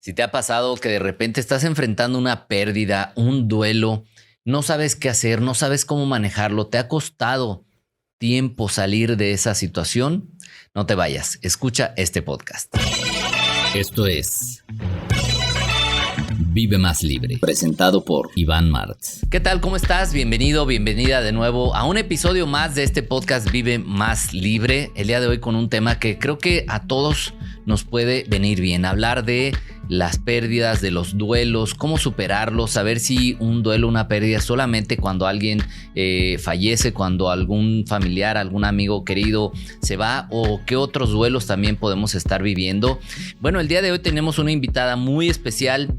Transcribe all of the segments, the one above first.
Si te ha pasado que de repente estás enfrentando una pérdida, un duelo, no sabes qué hacer, no sabes cómo manejarlo, te ha costado tiempo salir de esa situación, no te vayas, escucha este podcast. Esto es Vive Más Libre, presentado por Iván Martz. ¿Qué tal? ¿Cómo estás? Bienvenido, bienvenida de nuevo a un episodio más de este podcast Vive Más Libre. El día de hoy con un tema que creo que a todos nos puede venir bien. Hablar de las pérdidas, de los duelos, cómo superarlos, saber si un duelo, una pérdida es solamente cuando alguien fallece, cuando algún familiar, algún amigo querido se va, o qué otros duelos también podemos estar viviendo. Bueno, el día de hoy tenemos una invitada muy especial,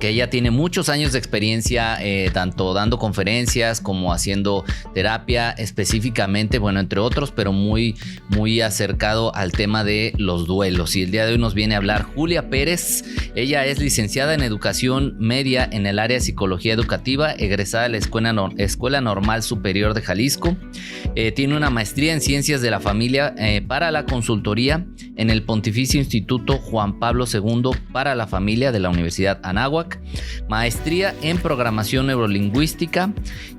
que ella tiene muchos años de experiencia, tanto dando conferencias como haciendo terapia específicamente, bueno, entre otros, pero muy acercado al tema de los duelos. Y el día de hoy nos viene a hablar Julia Pérez. Ella es licenciada en Educación Media en el área de Psicología Educativa, egresada de la Escuela Normal Superior de Jalisco. Tiene una maestría en Ciencias de la Familia para la consultoría en el Pontificio Instituto Juan Pablo II para la Familia de la Universidad Anáhuac. Maestría en Programación Neurolingüística.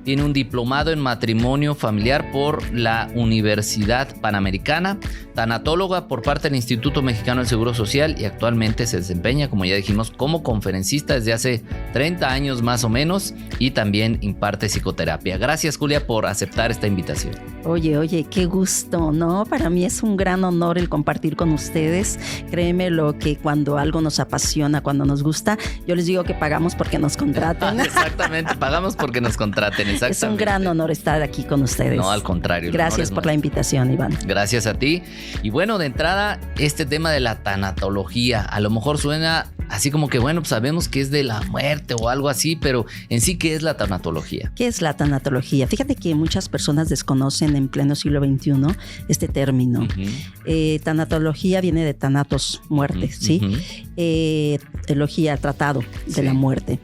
Tiene un diplomado en Matrimonio Familiar por la Universidad Panamericana. Tanatóloga por parte del Instituto Mexicano del Seguro Social y actualmente se desempeña, como ya dijimos, como conferencista desde hace 30 años más o menos, y también imparte psicoterapia. Gracias, Julia, por aceptar esta invitación. Oye, qué gusto, ¿no? Para mí es un gran honor el compartir con ustedes. Créeme lo que cuando algo nos apasiona, cuando nos gusta, yo les digo que pagamos porque nos contraten. Exactamente, pagamos porque nos contraten, exactamente. Es un gran honor estar aquí con ustedes. No, al contrario. Gracias por la invitación, Iván. Gracias a ti. Y bueno, de entrada, este tema de la tanatología, a lo mejor suena así como que, bueno, pues sabemos que es de la muerte o algo así, pero en sí, ¿qué es la tanatología? ¿Qué es la tanatología? Fíjate que muchas personas desconocen en pleno siglo XXI este término. Uh-huh. Tanatología viene de thanatos, muerte, ¿sí? Uh-huh. Teología, tratado de la muerte.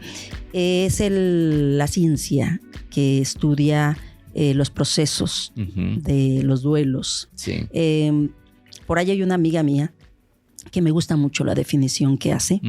Es la ciencia que estudia los procesos de los duelos. Sí. Por ahí hay una amiga mía que me gusta mucho la definición que hace,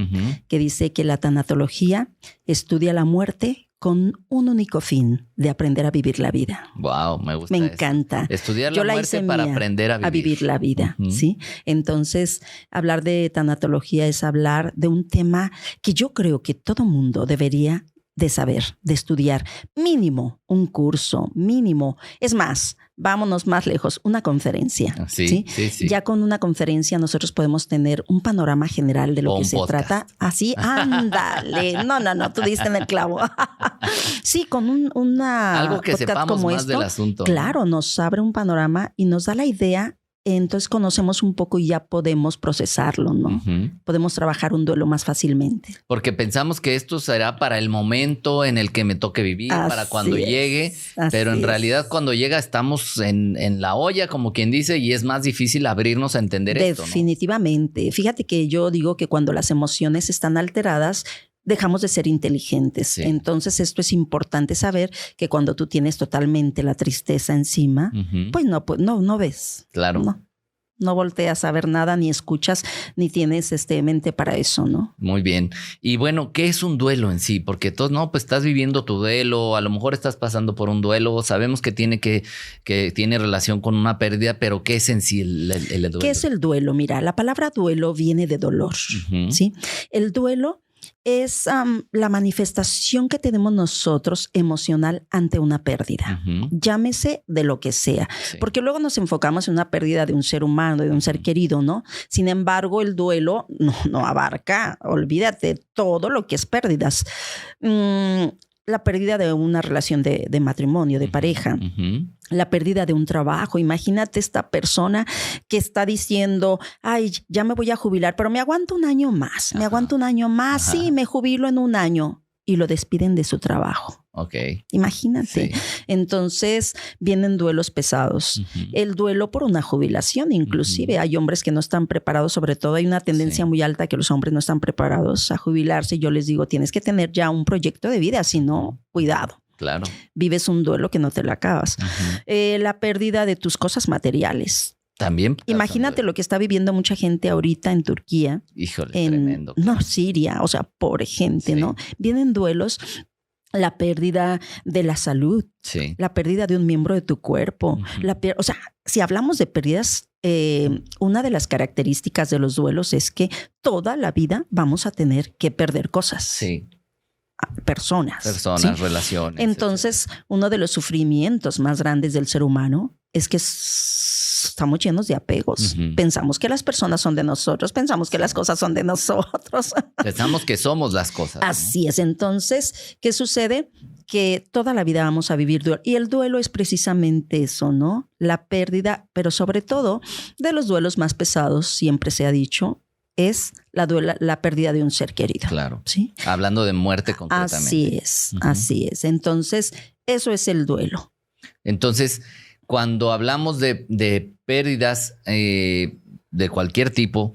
que dice que la tanatología estudia la muerte con un único fin, de aprender a vivir la vida. Wow, me gusta. Me encanta. Estudiar la muerte para aprender a vivir la vida, ¿sí? Entonces, hablar de tanatología es hablar de un tema que yo creo que todo mundo debería de saber, de estudiar, mínimo un curso, mínimo. Es más, vámonos más lejos, una conferencia. Sí. Ya con una conferencia nosotros podemos tener un panorama general de lo que se trata. Así, ándale. No, tú diste en el clavo. Sí, con una algo que sepamos como más del asunto. Claro, nos abre un panorama y nos da la idea. Entonces conocemos un poco y ya podemos procesarlo, ¿no? Uh-huh. Podemos trabajar un duelo más fácilmente. Porque pensamos que esto será para el momento en el que me toque vivir, para cuando llegue. Pero en realidad cuando llega estamos en la olla, como quien dice, y es más difícil abrirnos a entender esto, ¿no? Definitivamente. Fíjate que yo digo que cuando las emociones están alteradas, dejamos de ser inteligentes. Sí. Entonces esto es importante saber, que cuando tú tienes totalmente la tristeza encima, pues no ves. Claro. No volteas a ver nada, ni escuchas, ni tienes mente para eso, ¿no? Muy bien. Y bueno, ¿qué es un duelo en sí? Porque todos, pues estás viviendo tu duelo, a lo mejor estás pasando por un duelo, sabemos que tiene relación con una pérdida, pero ¿qué es en sí el duelo? ¿Qué es el duelo? Mira, la palabra duelo viene de dolor, ¿sí? El duelo es la manifestación que tenemos nosotros emocional ante una pérdida. Llámese de lo que sea. Sí. Porque luego nos enfocamos en una pérdida de un ser humano, de un ser querido, ¿no? Sin embargo, el duelo no abarca, olvídate, todo lo que es pérdidas. La pérdida de una relación de matrimonio, de pareja. La pérdida de un trabajo. Imagínate esta persona que está diciendo, ay, ya me voy a jubilar, pero me aguanto un año más. Sí, me jubilo en un año. Y lo despiden de su trabajo. Ok. Imagínate. Sí. Entonces vienen duelos pesados. El duelo por una jubilación, inclusive. Hay hombres que no están preparados, sobre todo hay una tendencia muy alta que los hombres no están preparados a jubilarse. Yo les digo, tienes que tener ya un proyecto de vida, si no, cuidado. Claro. Vives un duelo que no te lo acabas. La pérdida de tus cosas materiales. También. Imagínate lo que está viviendo mucha gente ahorita en Turquía. Híjole, tremendo. No, Siria, o sea, pobre gente, ¿no? Vienen duelos, la pérdida de la salud, la pérdida de un miembro de tu cuerpo. O sea, si hablamos de pérdidas, una de las características de los duelos es que toda la vida vamos a tener que perder cosas. Sí. Personas, ¿sí? Relaciones. Entonces, uno de los sufrimientos más grandes del ser humano es que estamos llenos de apegos. Pensamos que las personas son de nosotros, pensamos que las cosas son de nosotros. Pensamos que somos las cosas. Así es. Entonces, ¿qué sucede? Que toda la vida vamos a vivir duelo. Y el duelo es precisamente eso, ¿no? La pérdida, pero sobre todo de los duelos más pesados, siempre se ha dicho, es la pérdida de un ser querido. Claro. ¿Sí? Hablando de muerte concretamente. Así es, así es. Entonces, eso es el duelo. Entonces, cuando hablamos de pérdidas de cualquier tipo,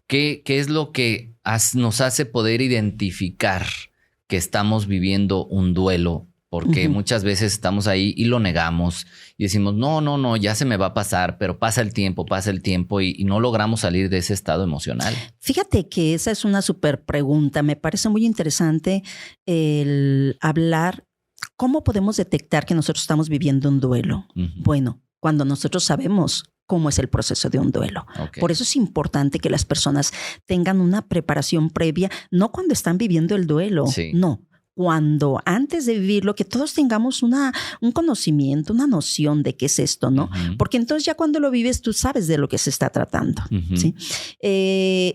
¿qué es lo que nos hace poder identificar que estamos viviendo un duelo? Porque muchas veces estamos ahí y lo negamos y decimos, no, ya se me va a pasar, pero pasa el tiempo y no logramos salir de ese estado emocional. Fíjate que esa es una súper pregunta. Me parece muy interesante el hablar. ¿Cómo podemos detectar que nosotros estamos viviendo un duelo? Bueno, cuando nosotros sabemos cómo es el proceso de un duelo. Por eso es importante que las personas tengan una preparación previa, no cuando están viviendo el duelo, no. Cuando antes de vivirlo, que todos tengamos un conocimiento, una noción de qué es esto, ¿no? Porque entonces ya cuando lo vives, tú sabes de lo que se está tratando, ¿sí?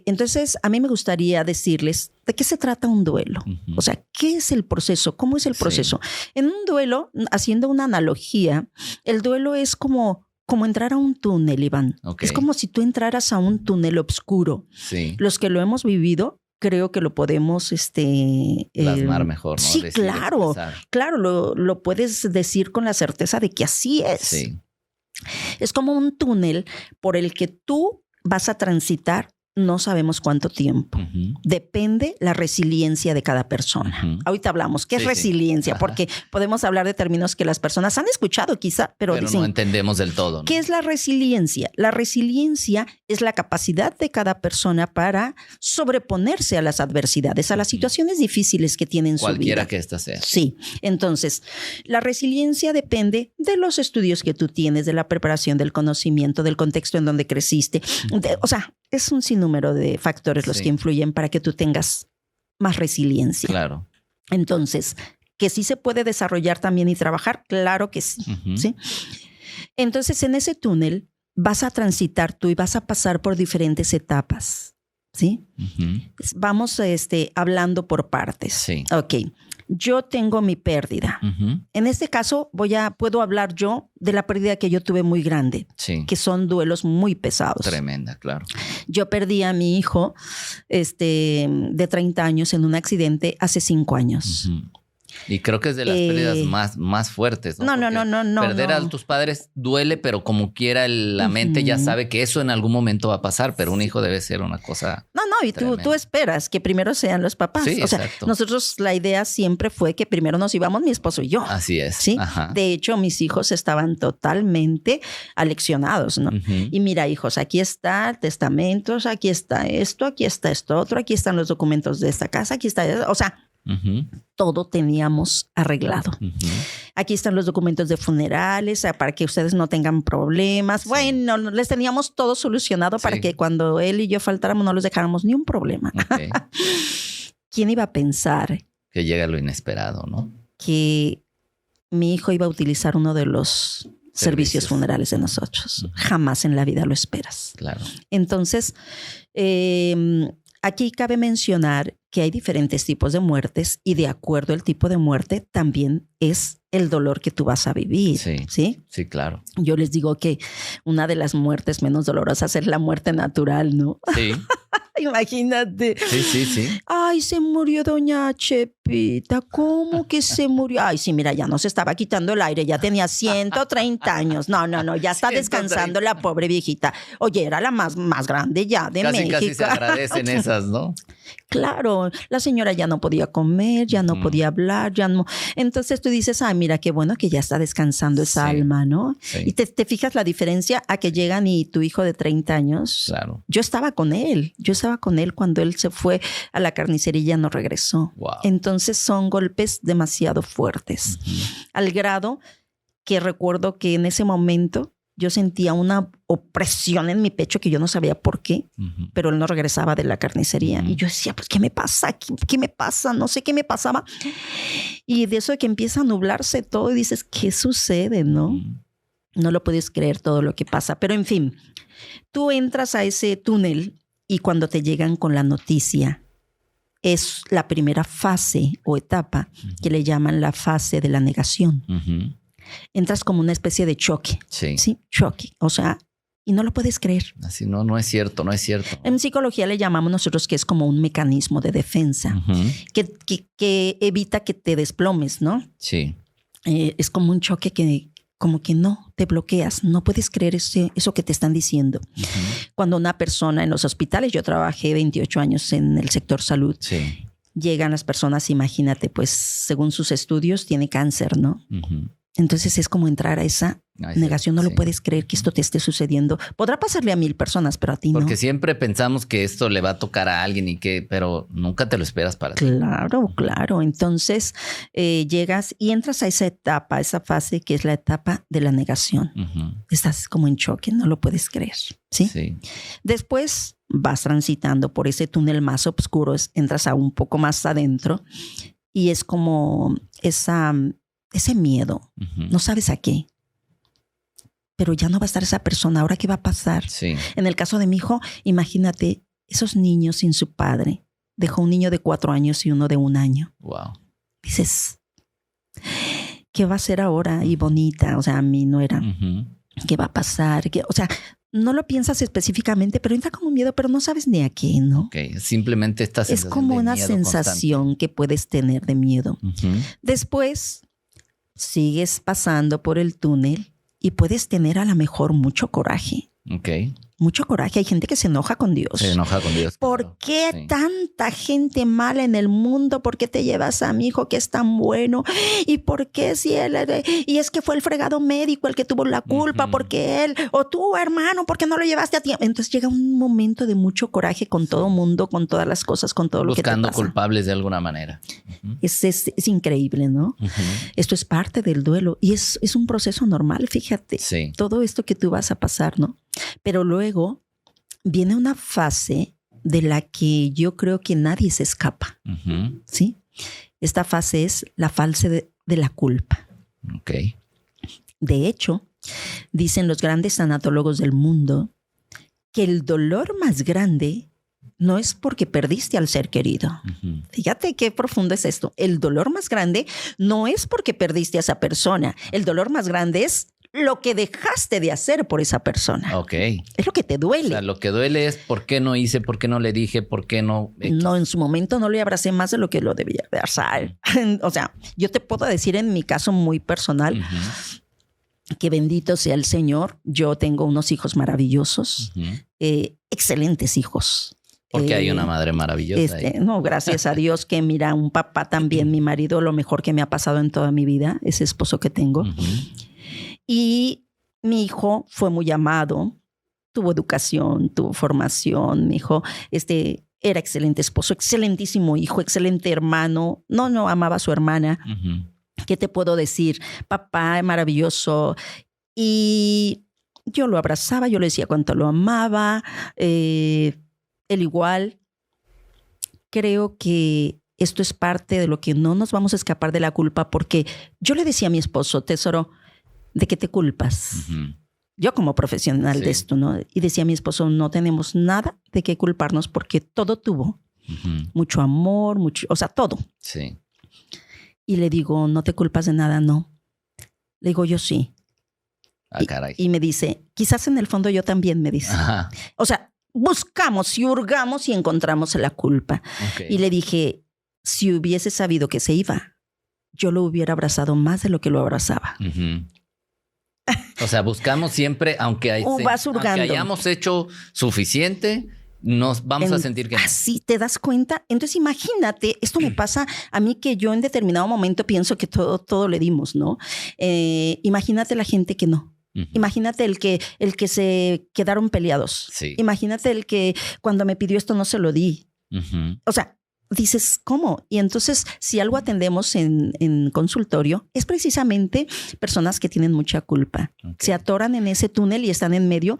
Entonces, a mí me gustaría decirles de qué se trata un duelo. O sea, ¿qué es el proceso? ¿Cómo es el proceso? En un duelo, haciendo una analogía, el duelo es como entrar a un túnel, Iván. Es como si tú entraras a un túnel oscuro. Los que lo hemos vivido, creo que lo podemos plasmar mejor, ¿no? Sí, claro. Claro, lo puedes decir con la certeza de que así es. Sí. Es como un túnel por el que tú vas a transitar. No sabemos cuánto tiempo. Depende la resiliencia de cada persona. Ahorita hablamos. ¿Qué es resiliencia? Porque podemos hablar de términos que las personas han escuchado quizá, pero dicen, no entendemos del todo, ¿no? ¿Qué es la resiliencia? La resiliencia es la capacidad de cada persona para sobreponerse a las adversidades, a las situaciones difíciles que tiene en su vida. Cualquiera que ésta sea. Sí. Entonces, la resiliencia depende de los estudios que tú tienes, de la preparación, del conocimiento, del contexto en donde creciste. O sea, es un sinnúmero de factores los que influyen para que tú tengas más resiliencia. Claro. Entonces, que sí se puede desarrollar también y trabajar, claro que sí. ¿Sí? Entonces, en ese túnel vas a transitar tú y vas a pasar por diferentes etapas. ¿Sí? Vamos hablando por partes. Sí. Ok. Yo tengo mi pérdida. En este caso, puedo hablar yo de la pérdida que yo tuve muy grande, que son duelos muy pesados. Tremenda, claro. Yo perdí a mi hijo de 30 años en un accidente hace 5 años. Y creo que es de las pérdidas más fuertes, ¿no? No. Perder a tus padres duele, pero como quiera la mente ya sabe que eso en algún momento va a pasar, pero un hijo debe ser una cosa y tú esperas que primero sean los papás. Sí, o sea, nosotros la idea siempre fue que primero nos íbamos mi esposo y yo. Así es. ¿Sí? De hecho, mis hijos estaban totalmente aleccionados, ¿no? Y mira, hijos, aquí está testamentos, aquí está esto otro, aquí están los documentos de esta casa, aquí está, o sea, todo teníamos arreglado. Aquí están los documentos de funerales para que ustedes no tengan problemas. Bueno, les teníamos todo solucionado para que cuando él y yo faltáramos no les dejáramos ni un problema. ¿Quién iba a pensar que llega lo inesperado, ¿no? Que mi hijo iba a utilizar uno de los servicios funerales de nosotros? Jamás en la vida lo esperas. Claro. Entonces, aquí cabe mencionar que hay diferentes tipos de muertes y de acuerdo al tipo de muerte también es el dolor que tú vas a vivir. Sí, claro. Yo les digo que una de las muertes menos dolorosas es la muerte natural, ¿no? Sí. Imagínate. Sí. Ay, se murió doña Chepita. ¿Cómo que se murió? Ay, sí, mira, ya no se estaba quitando el aire. Ya tenía 130 años. No. Ya está descansando la pobre viejita. Oye, era la más grande ya de México. Casi se agradecen esas, ¿no? Claro, la señora ya no podía comer, ya no podía hablar, ya no. Entonces tú dices, ay, mira qué bueno que ya está descansando esa alma, ¿no? Sí. Y te fijas la diferencia a que llegan y tu hijo de 30 años. Claro. Yo estaba con él cuando él se fue a la carnicería y ya no regresó. Wow. Entonces son golpes demasiado fuertes, al grado que recuerdo que en ese momento yo sentía una opresión en mi pecho que yo no sabía por qué, pero él no regresaba de la carnicería. Y yo decía, pues, ¿qué me pasa? ¿Qué me pasa? No sé qué me pasaba. Y de eso de que empieza a nublarse todo y dices, ¿qué sucede? No lo puedes creer todo lo que pasa. Pero en fin, tú entras a ese túnel y cuando te llegan con la noticia, es la primera fase o etapa que le llaman la fase de la negación. Entras como una especie de choque. Sí, choque. O sea, y no lo puedes creer. Así no es cierto, no es cierto. En psicología le llamamos nosotros que es como un mecanismo de defensa que evita que te desplomes, ¿no? Sí. Es como un choque que como que no, te bloqueas, no puedes creer eso que te están diciendo. Cuando una persona en los hospitales, yo trabajé 28 años en el sector salud, llegan las personas, imagínate, pues según sus estudios tiene cáncer, ¿no? Entonces es como entrar a esa negación. No lo puedes creer que esto te esté sucediendo. Podrá pasarle a 1000 personas, pero a ti no. Porque siempre pensamos que esto le va a tocar a alguien pero nunca te lo esperas para ti. Claro. Entonces llegas y entras a esa etapa, esa fase que es la etapa de la negación. Estás como en choque, no lo puedes creer. ¿Sí? Después vas transitando por ese túnel más oscuro, entras a un poco más adentro y es como ese miedo, no sabes a qué, pero ya no va a estar esa persona. ¿Ahora qué va a pasar? Sí. En el caso de mi hijo, imagínate esos niños sin su padre. Dejó un niño de 4 años y uno de 1 año. Wow. Dices, ¿qué va a ser ahora? Y bonita, o sea, a mí no era. ¿Qué va a pasar? O sea, no lo piensas específicamente, pero entra como miedo, pero no sabes ni a qué, ¿no? Ok, simplemente esta sensación. Es como de una miedo sensación constante que puedes tener de miedo. Después sigues pasando por el túnel y puedes tener a lo mejor mucho coraje. Ok. Mucho coraje. Hay gente que se enoja con Dios. Se enoja con Dios. ¿Por qué tanta gente mala en el mundo? ¿Por qué te llevas a mi hijo que es tan bueno? ¿Y por qué si él... Y es que fue el fregado médico el que tuvo la culpa, porque él... O tú, hermano, ¿por qué no lo llevaste a ti? Entonces llega un momento de mucho coraje con todo mundo, con todas las cosas, con todo lo que te pasa. Buscando culpables de alguna manera. Es increíble, ¿no? Esto es parte del duelo y es un proceso normal, fíjate. Sí. Todo esto que tú vas a pasar, ¿no? Pero luego viene una fase de la que yo creo que nadie se escapa. ¿Sí? Esta fase es la fase de la culpa. Ok. De hecho, dicen los grandes tanatólogos del mundo que el dolor más grande no es porque perdiste al ser querido. Fíjate qué profundo es esto. El dolor más grande no es porque perdiste a esa persona. El dolor más grande es lo que dejaste de hacer por esa persona. Ok. Es lo que te duele. O sea, lo que duele es por qué no hice, por qué no le dije, por qué no... No, en su momento no le abracé más de lo que lo debía abrazar. O sea, yo te puedo decir en mi caso muy personal que bendito sea el Señor. Yo tengo unos hijos maravillosos, excelentes hijos. Porque hay una madre maravillosa. No, gracias a Dios que mira, un papá también, mi marido, lo mejor que me ha pasado en toda mi vida, ese esposo que tengo. Y mi hijo fue muy amado, tuvo educación, tuvo formación. Mi hijo era excelente esposo, excelentísimo hijo, excelente hermano. No, amaba a su hermana. ¿Qué te puedo decir? Papá maravilloso. Y yo lo abrazaba, yo le decía cuánto lo amaba. Él igual. Creo que esto es parte de lo que no nos vamos a escapar de la culpa, porque yo le decía a mi esposo, tesoro, ¿de qué te culpas? Yo como profesional de esto, ¿no? Y decía a mi esposo, no tenemos nada de qué culparnos porque todo tuvo mucho amor, o sea, todo. Sí. Y le digo, ¿no te culpas de nada? No. Le digo, yo sí. Caray. Y me dice, quizás en el fondo yo también, me dice. Ajá. O sea, buscamos y hurgamos y encontramos la culpa. Okay. Y le dije, si hubiese sabido que se iba, yo lo hubiera abrazado más de lo que lo abrazaba. O sea, buscamos siempre, aunque hayamos hecho suficiente, nos vamos a sentir que no. Así te das cuenta. Entonces imagínate, esto me pasa a mí, que yo en determinado momento pienso que todo le dimos, ¿no? Imagínate la gente que no. Uh-huh. Imagínate el que se quedaron peleados. Sí. Imagínate el que cuando me pidió esto no se lo di. Uh-huh. O sea, dices, ¿cómo? Y entonces, si algo atendemos en consultorio, es precisamente personas que tienen mucha culpa. Okay. Se atoran en ese túnel y están en medio,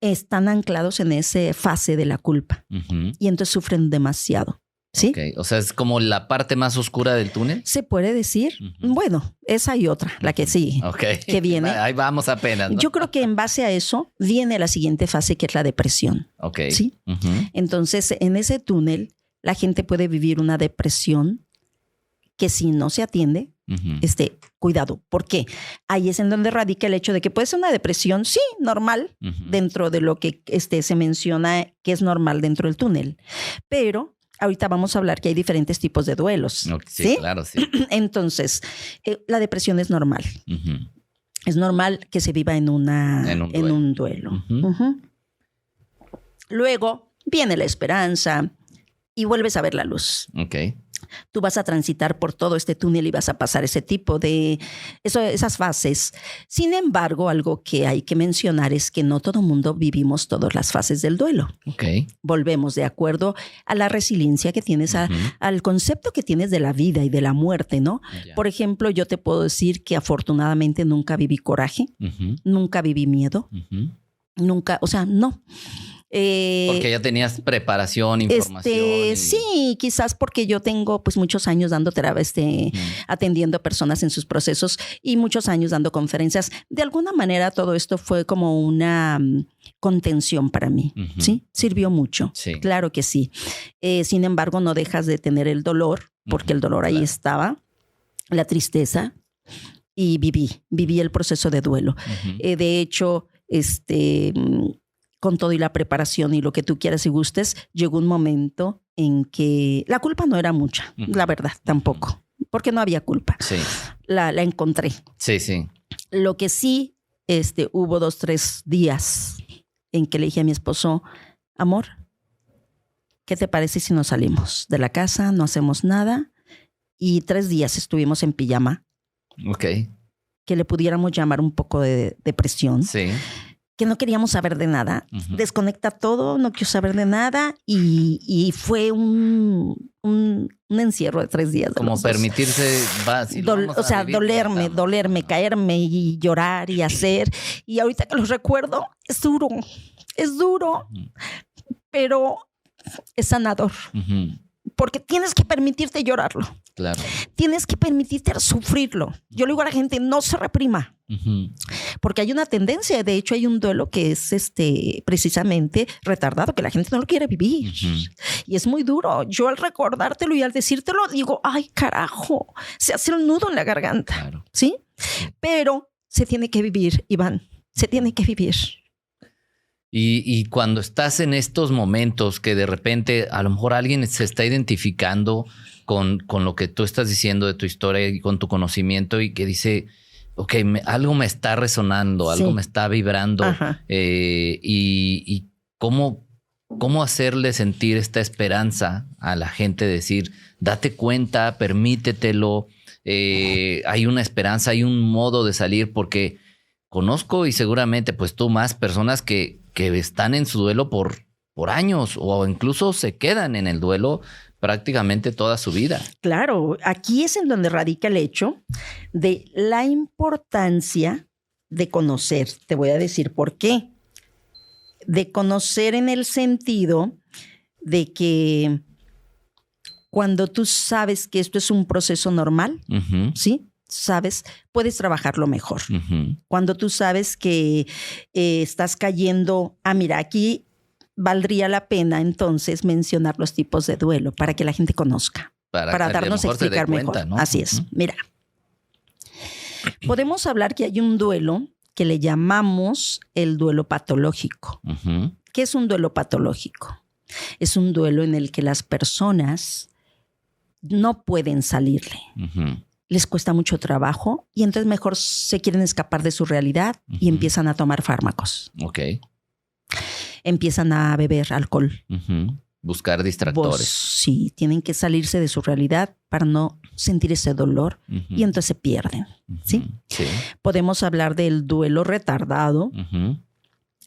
están anclados en esa fase de la culpa. Uh-huh. Y entonces sufren demasiado. ¿Sí? Okay. O sea, es como la parte más oscura del túnel. Se puede decir. Uh-huh. Bueno, esa y otra, la que sigue, okay. Que viene. Ahí vamos apenas, ¿no? Yo creo que en base a eso viene la siguiente fase, que es la depresión. Okay. ¿Sí? Uh-huh. Entonces, en ese túnel, la gente puede vivir una depresión que si no se atiende, uh-huh. Cuidado. ¿Por qué? Ahí es en donde radica el hecho de que puede ser una depresión, sí, normal, uh-huh. dentro de lo que se menciona que es normal dentro del túnel. Pero ahorita vamos a hablar que hay diferentes tipos de duelos. Okay, sí, claro, sí. Entonces, la depresión es normal. Uh-huh. Es normal que se viva en un duelo. Uh-huh. Uh-huh. Luego viene la esperanza y vuelves a ver la luz. Okay. Tú vas a transitar por todo este túnel y vas a pasar ese tipo de esas fases. Sin embargo, algo que hay que mencionar es que no todo mundo vivimos todas las fases del duelo. Okay. Volvemos de acuerdo a la resiliencia que tienes, uh-huh. al concepto que tienes de la vida y de la muerte, ¿no? Yeah. Por ejemplo, yo te puedo decir que afortunadamente nunca viví coraje, uh-huh. nunca viví miedo, uh-huh. nunca, o sea, no. Porque ya tenías preparación, información. Sí, quizás porque yo tengo pues muchos años dando terapia, atendiendo a personas en sus procesos y muchos años dando conferencias. De alguna manera todo esto fue como una contención para mí, uh-huh. ¿sí? Sirvió mucho, sí. Claro que sí. Sin embargo, no dejas de tener el dolor, porque uh-huh. el dolor ahí estaba, la tristeza, y viví el proceso de duelo. Uh-huh. De hecho, con todo y la preparación y lo que tú quieras y gustes, llegó un momento en que la culpa no era mucha, uh-huh. la verdad, tampoco, porque no había culpa. Sí. La encontré. Sí, sí. Lo que sí, hubo 2-3 días en que le dije a mi esposo, amor, ¿qué te parece si nos salimos de la casa, no hacemos nada? Y 3 días estuvimos en pijama. Ok. Que le pudiéramos llamar un poco de depresión. Sí. Que no queríamos saber de nada. Uh-huh. Desconecta todo, no quiero saber de nada. Y fue un encierro de 3 días. Como permitirse, dolerme, caerme y llorar y hacer. Y ahorita que los recuerdo, es duro, uh-huh. pero es sanador. Uh-huh. Porque tienes que permitirte llorarlo. Claro. Tienes que permitirte sufrirlo. Yo le digo a la gente, no se reprima. Uh-huh. Porque hay una tendencia, de hecho hay un duelo que es precisamente retardado, que la gente no lo quiere vivir. Uh-huh. Y es muy duro. Yo al recordártelo y al decírtelo digo, ay carajo, se hace un nudo en la garganta. Claro. ¿Sí? Pero se tiene que vivir, Iván. Se tiene que vivir. Y cuando estás en estos momentos que de repente a lo mejor alguien se está identificando con lo que tú estás diciendo de tu historia y con tu conocimiento y que dice, ok, algo me está resonando, algo me está vibrando, y cómo hacerle sentir esta esperanza a la gente, decir, date cuenta, permítetelo, hay una esperanza, hay un modo de salir, porque conozco y seguramente pues tú más personas que están en su duelo por años o incluso se quedan en el duelo prácticamente toda su vida. Claro, aquí es en donde radica el hecho de la importancia de conocer. Te voy a decir por qué. De conocer en el sentido de que cuando tú sabes que esto es un proceso normal, uh-huh. ¿sí? Sabes, puedes trabajarlo mejor. Uh-huh. Cuando tú sabes que estás cayendo, mira, aquí valdría la pena entonces mencionar los tipos de duelo para que la gente conozca, para darnos a explicar mejor. Cuenta, ¿no? Así es. Uh-huh. Mira, podemos hablar que hay un duelo que le llamamos el duelo patológico. Uh-huh. ¿Qué es un duelo patológico? Es un duelo en el que las personas no pueden salirle. Uh-huh. Les cuesta mucho trabajo y entonces mejor se quieren escapar de su realidad, uh-huh. y empiezan a tomar fármacos. Ok. empiezan a beber alcohol. Buscar distractores. Sí, tienen que salirse de su realidad para no sentir ese dolor y entonces se pierden. ¿Sí? Sí. Podemos hablar del duelo retardado,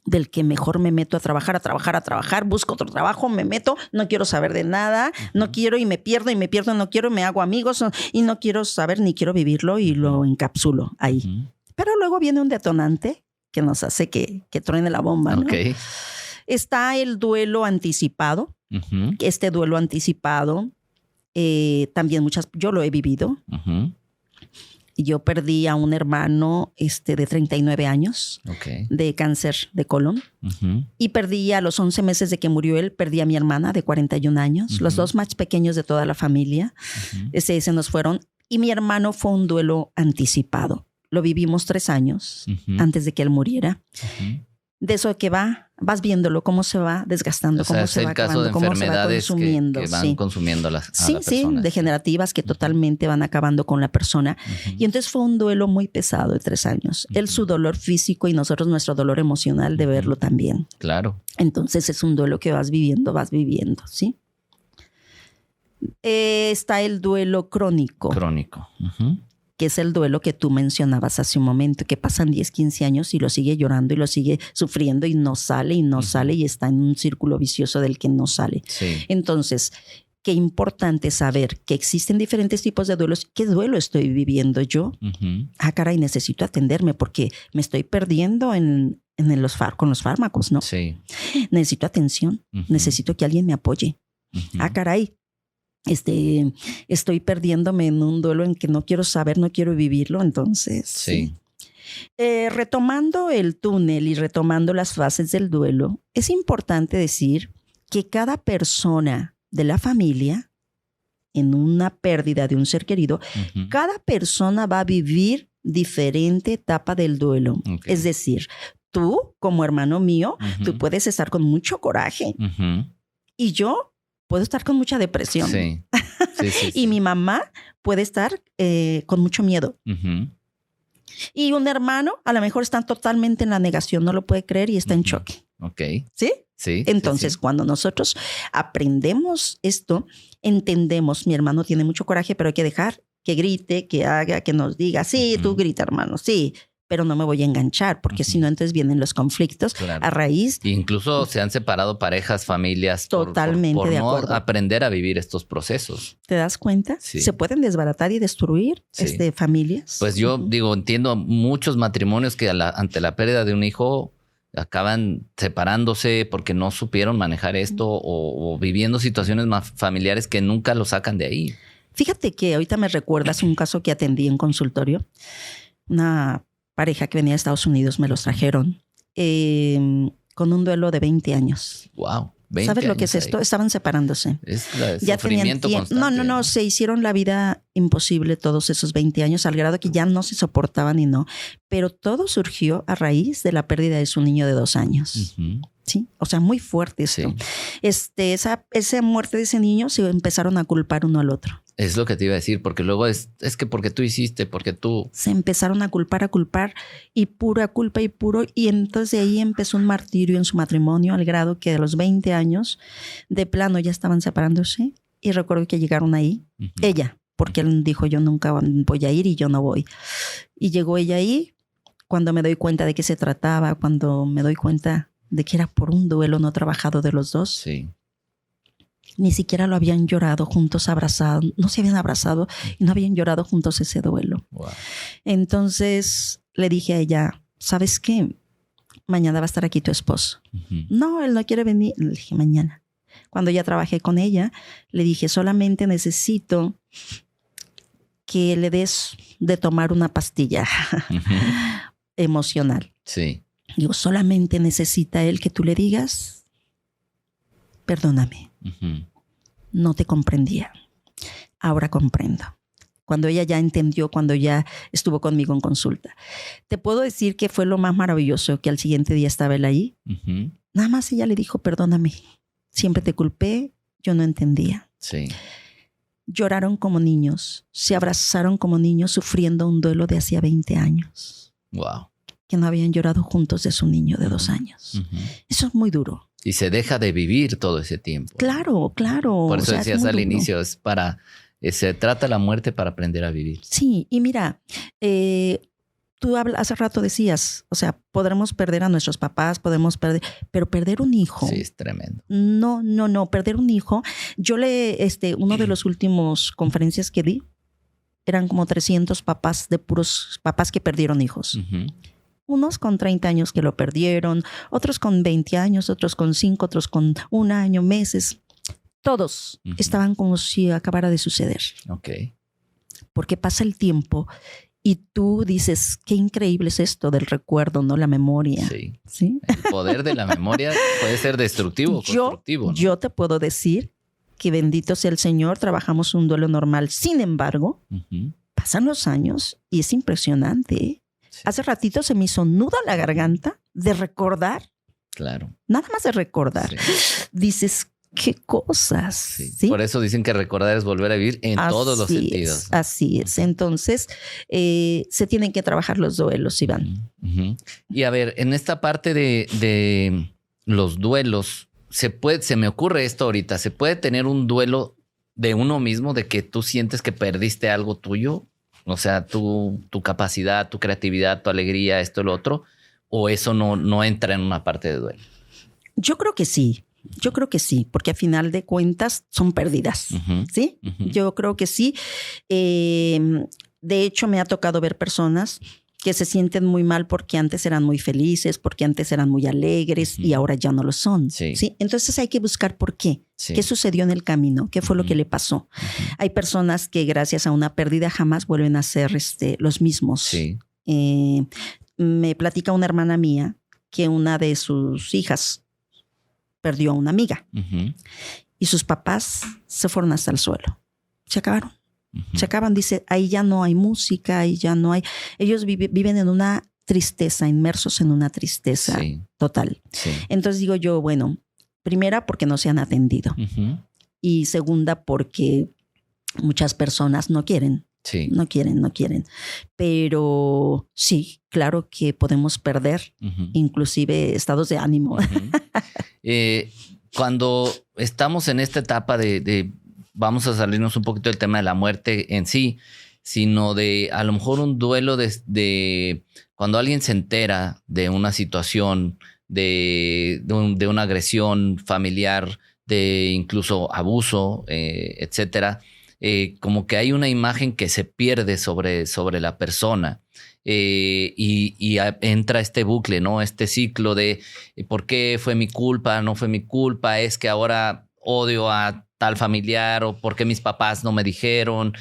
del que mejor me meto a trabajar, busco otro trabajo, me meto, no quiero saber de nada, no quiero y me pierdo, no quiero, me hago amigos y no quiero saber ni quiero vivirlo y lo encapsulo ahí. Pero luego viene un detonante que nos hace que truene la bomba, ¿no? Okay. Está el duelo anticipado. Este duelo anticipado también yo lo he vivido. Yo perdí a un hermano de 39 años de cáncer de colon y perdí a los 11 meses de que murió él, perdí a mi hermana de 41 años, los dos más pequeños de toda la familia. Se nos fueron y mi hermano fue un duelo anticipado. Lo vivimos 3 años antes de que él muriera. De eso que vas viéndolo, cómo se va desgastando, cómo se va acabando, cómo se va consumiendo. Que van consumiendo a la persona. Sí, degenerativas que totalmente van acabando con la persona. Y entonces fue un duelo muy pesado de 3 años. Él su dolor físico y nosotros nuestro dolor emocional de verlo también. Claro. Entonces es un duelo que vas viviendo, ¿sí? Está el duelo crónico. Que es el duelo que tú mencionabas hace un momento, que pasan 10, 15 años y lo sigue llorando y lo sigue sufriendo y no sale y está en un círculo vicioso del que no sale. Sí. Entonces, qué importante saber que existen diferentes tipos de duelos. ¿Qué duelo estoy viviendo yo? Caray, necesito atenderme porque me estoy perdiendo con los fármacos, ¿no? Sí. Necesito atención, necesito que alguien me apoye. Caray. Estoy perdiéndome en un duelo en que no quiero saber, no quiero vivirlo, entonces. Sí. Retomando el túnel y retomando las fases del duelo, es importante decir que cada persona de la familia, en una pérdida de un ser querido, cada persona va a vivir diferente etapa del duelo. Es decir, tú, como hermano mío, tú puedes estar con mucho coraje y yo puedo estar con mucha depresión. Sí. Y mi mamá puede estar con mucho miedo. Y un hermano a lo mejor está totalmente en la negación, no lo puede creer y está en shock. ¿Sí? Sí. Entonces, cuando nosotros aprendemos esto, entendemos, mi hermano tiene mucho coraje, pero hay que dejar que grite, que haga, que nos diga, sí, tú grita, hermano, sí. Pero no me voy a enganchar, porque si no, entonces vienen los conflictos a raíz. Incluso se han separado parejas, familias. Totalmente por de no acuerdo. Aprender a vivir estos procesos. ¿Te das cuenta? Sí. Se pueden desbaratar y destruir familias. Pues yo entiendo muchos matrimonios que ante la pérdida de un hijo acaban separándose porque no supieron manejar esto o viviendo situaciones más familiares que nunca lo sacan de ahí. Fíjate que ahorita me recuerdas un caso que atendí en consultorio. Una pareja que venía de Estados Unidos me los trajeron con un duelo de 20 años. Wow. ¿Sabes lo que es esto? Estaban separándose. Es sufrimiento constante. No, se hicieron la vida imposible todos esos 20 años al grado que ya no se soportaban y no. Pero todo surgió a raíz de la pérdida de su niño de 2 años. ¿Sí? O sea, muy fuerte esto. Sí. Esa muerte de ese niño se empezaron a culpar uno al otro. Es lo que te iba a decir, porque luego es que porque tú hiciste, porque tú... Se empezaron a culpar y pura culpa y entonces de ahí empezó un martirio en su matrimonio al grado que a los 20 años de plano ya estaban separándose y recuerdo que llegaron ahí, ella, porque él dijo yo nunca voy a ir y yo no voy. Y llegó ella ahí cuando me doy cuenta de qué se trataba, cuando me doy cuenta de que era por un duelo no trabajado de los dos. Sí. Ni siquiera lo habían llorado juntos, abrazados. No se habían abrazado y no habían llorado juntos ese duelo. Wow. Entonces le dije a ella, ¿sabes qué? Mañana va a estar aquí tu esposo. No, él no quiere venir. Le dije, mañana. Cuando ya trabajé con ella, le dije, solamente necesito que le des de tomar una pastilla emocional. Sí. Digo, solamente necesita él que tú le digas, perdóname. No te comprendía. Ahora comprendo. Cuando ella ya entendió, cuando ya estuvo conmigo en consulta. Te puedo decir que fue lo más maravilloso que al siguiente día estaba él ahí. Nada más ella le dijo, perdóname. Siempre te culpé, yo no entendía. Sí. Lloraron como niños, se abrazaron como niños sufriendo un duelo de hacía 20 años. Wow. que no habían llorado juntos de su niño de 2 años. Uh-huh. Eso es muy duro. Y se deja de vivir todo ese tiempo. Claro, claro. Por eso decías al inicio, se trata la muerte para aprender a vivir. Sí, y mira, tú hace rato decías, o sea, podremos perder a nuestros papás, pero perder un hijo. Sí, es tremendo. No, perder un hijo. Yo uno de los últimos conferencias que di, eran como 300 papás de puros papás que perdieron hijos. Uh-huh. Unos con 30 años que lo perdieron, otros con 20 años, otros con 5, otros con 1 año, meses. Todos estaban como si acabara de suceder. Okay. Porque pasa el tiempo y tú dices, qué increíble es esto del recuerdo, ¿no? La memoria. Sí. El poder de la memoria puede ser destructivo o constructivo, ¿no? Yo te puedo decir que bendito sea el Señor, trabajamos un duelo normal. Sin embargo, pasan los años y es impresionante. Sí. Hace ratito se me hizo nudo la garganta de recordar. Claro. Nada más de recordar. Sí. Dices, qué cosas. Sí. ¿Sí? Por eso dicen que recordar es volver a vivir en todos los sentidos. Así es. Entonces, se tienen que trabajar los duelos, Iván. Uh-huh. Y a ver, en esta parte de los duelos, se me ocurre esto ahorita. ¿Se puede tener un duelo de uno mismo, de que tú sientes que perdiste algo tuyo? O sea, tu capacidad, tu creatividad, tu alegría, esto, lo otro. ¿O eso no entra en una parte de duelo? Yo creo que sí. Porque a final de cuentas son pérdidas, ¿sí? Uh-huh. Yo creo que sí. De hecho, me ha tocado ver personas que se sienten muy mal porque antes eran muy felices, porque antes eran muy alegres y ahora ya no lo son. Sí. ¿Sí? Entonces hay que buscar por qué. Sí. ¿Qué sucedió en el camino? ¿Qué fue lo que le pasó? Hay personas que gracias a una pérdida jamás vuelven a ser los mismos. Sí. Me platica una hermana mía que una de sus hijas perdió a una amiga y sus papás se fueron hasta el suelo. Se acabaron. Se acaban, dice, ahí ya no hay música, ahí ya no hay. Ellos viven en una tristeza, inmersos en una tristeza total. Sí. Entonces digo yo, bueno, primera porque no se han atendido y segunda porque muchas personas no quieren. Sí. No quieren. Pero sí, claro que podemos perder inclusive estados de ánimo. Cuando estamos en esta etapa de vamos a salirnos un poquito del tema de la muerte en sí, sino de a lo mejor un duelo de cuando alguien se entera de una situación, de una agresión familiar, de incluso abuso, etcétera. Como que hay una imagen que se pierde sobre la persona y entra este bucle, ¿no? Este ciclo de ¿por qué fue mi culpa? ¿No fue mi culpa? Es que ahora odio a tal familiar o por qué mis papás no me dijeron.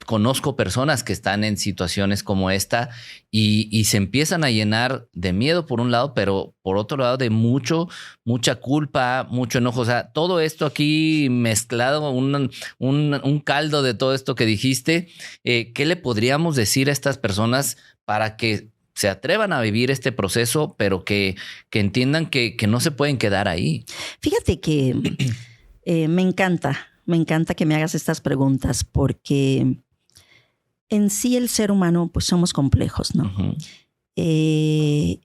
Conozco personas que están en situaciones como esta y se empiezan a llenar de miedo por un lado, pero por otro lado de mucha culpa, mucho enojo. O sea, todo esto aquí mezclado, un caldo de todo esto que dijiste. ¿Qué le podríamos decir a estas personas para que se atrevan a vivir este proceso, pero que entiendan que no se pueden quedar ahí? Fíjate que me encanta que me hagas estas preguntas porque en sí el ser humano pues somos complejos, ¿no? Uh-huh.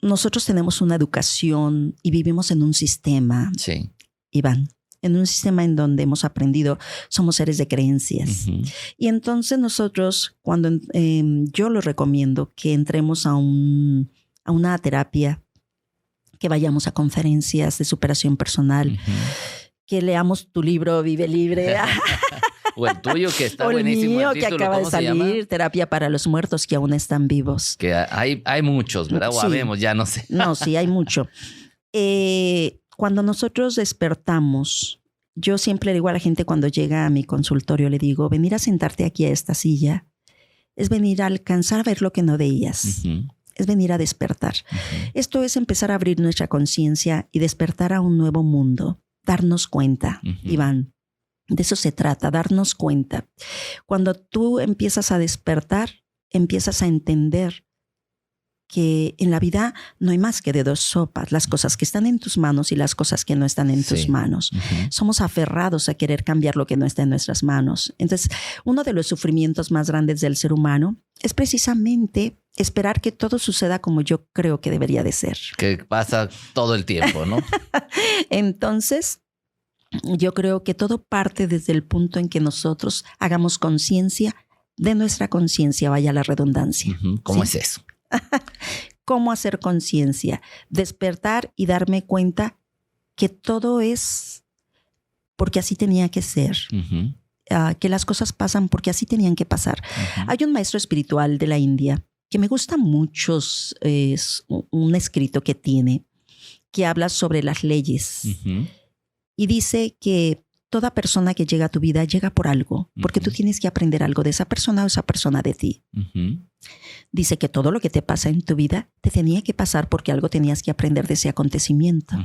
Nosotros tenemos una educación y vivimos en un sistema, Iván, en un sistema en donde hemos aprendido, somos seres de creencias. Uh-huh. Y entonces nosotros, cuando yo les recomiendo que entremos a una terapia, que vayamos a conferencias de superación personal, que leamos tu libro Vive Libre. O el tuyo que está buenísimo. O el mío que acaba de salir, Terapia para los muertos que aún están vivos. Que hay muchos, ¿verdad? O habemos, ya no sé. No, sí, hay mucho. Cuando nosotros despertamos, yo siempre le digo a la gente cuando llega a mi consultorio, le digo, venir a sentarte aquí a esta silla es venir a alcanzar a ver lo que no veías. Uh-huh. Es venir a despertar. Uh-huh. Esto es empezar a abrir nuestra conciencia y despertar a un nuevo mundo. Darnos cuenta, Iván. De eso se trata, darnos cuenta. Cuando tú empiezas a despertar, empiezas a entender que en la vida no hay más que de dos sopas, las cosas que están en tus manos y las cosas que no están en tus manos. Somos aferrados a querer cambiar lo que no está en nuestras manos. Entonces, uno de los sufrimientos más grandes del ser humano es precisamente esperar que todo suceda como yo creo que debería de ser. Que pasa todo el tiempo, ¿no? Entonces, yo creo que todo parte desde el punto en que nosotros hagamos conciencia de nuestra conciencia, vaya la redundancia. ¿Cómo es eso? ¿Cómo hacer conciencia? Despertar y darme cuenta que todo es porque así tenía que ser. Que las cosas pasan porque así tenían que pasar. Hay un maestro espiritual de la India que me gusta mucho, es un escrito que tiene, que habla sobre las leyes. Y dice que toda persona que llega a tu vida llega por algo, porque tú tienes que aprender algo de esa persona o esa persona de ti. Dice que todo lo que te pasa en tu vida te tenía que pasar porque algo tenías que aprender de ese acontecimiento.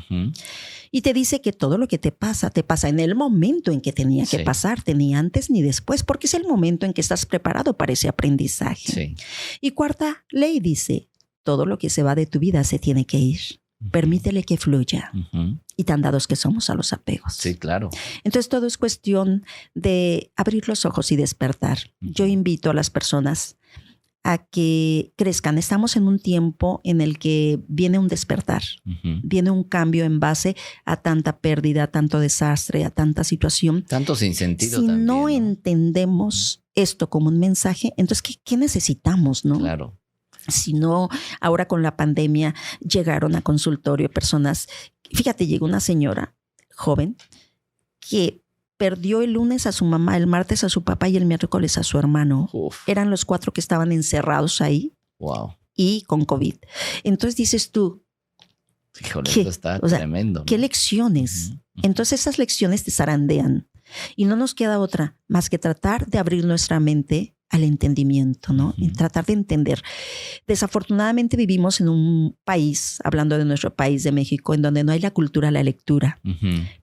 Y te dice que todo lo que te pasa en el momento en que tenía que pasar, ni antes ni después, porque es el momento en que estás preparado para ese aprendizaje. Y cuarta ley dice, todo lo que se va de tu vida se tiene que ir. Permítele que fluya. Y tan dados que somos a los apegos. Sí, claro. Entonces todo es cuestión de abrir los ojos y despertar. Yo invito a las personas a que crezcan. Estamos en un tiempo en el que viene un despertar, viene un cambio en base a tanta pérdida, a tanto desastre, a tanta situación. Tanto sinsentido si también. Si no entendemos esto como un mensaje, entonces ¿qué necesitamos, no? Claro. Si no, ahora con la pandemia llegaron a consultorio personas. Fíjate, llegó una señora joven que perdió el lunes a su mamá, el martes a su papá y el miércoles a su hermano. Eran los 4 que estaban encerrados ahí. Wow. Y con COVID. Entonces dices tú, híjole, esto está tremendo, ¿no? ¿Qué lecciones? Entonces esas lecciones te zarandean. Y no nos queda otra más que tratar de abrir nuestra mente al entendimiento, ¿no? Y tratar de entender. Desafortunadamente vivimos en un país, hablando de nuestro país de México, en donde no hay la cultura de la lectura.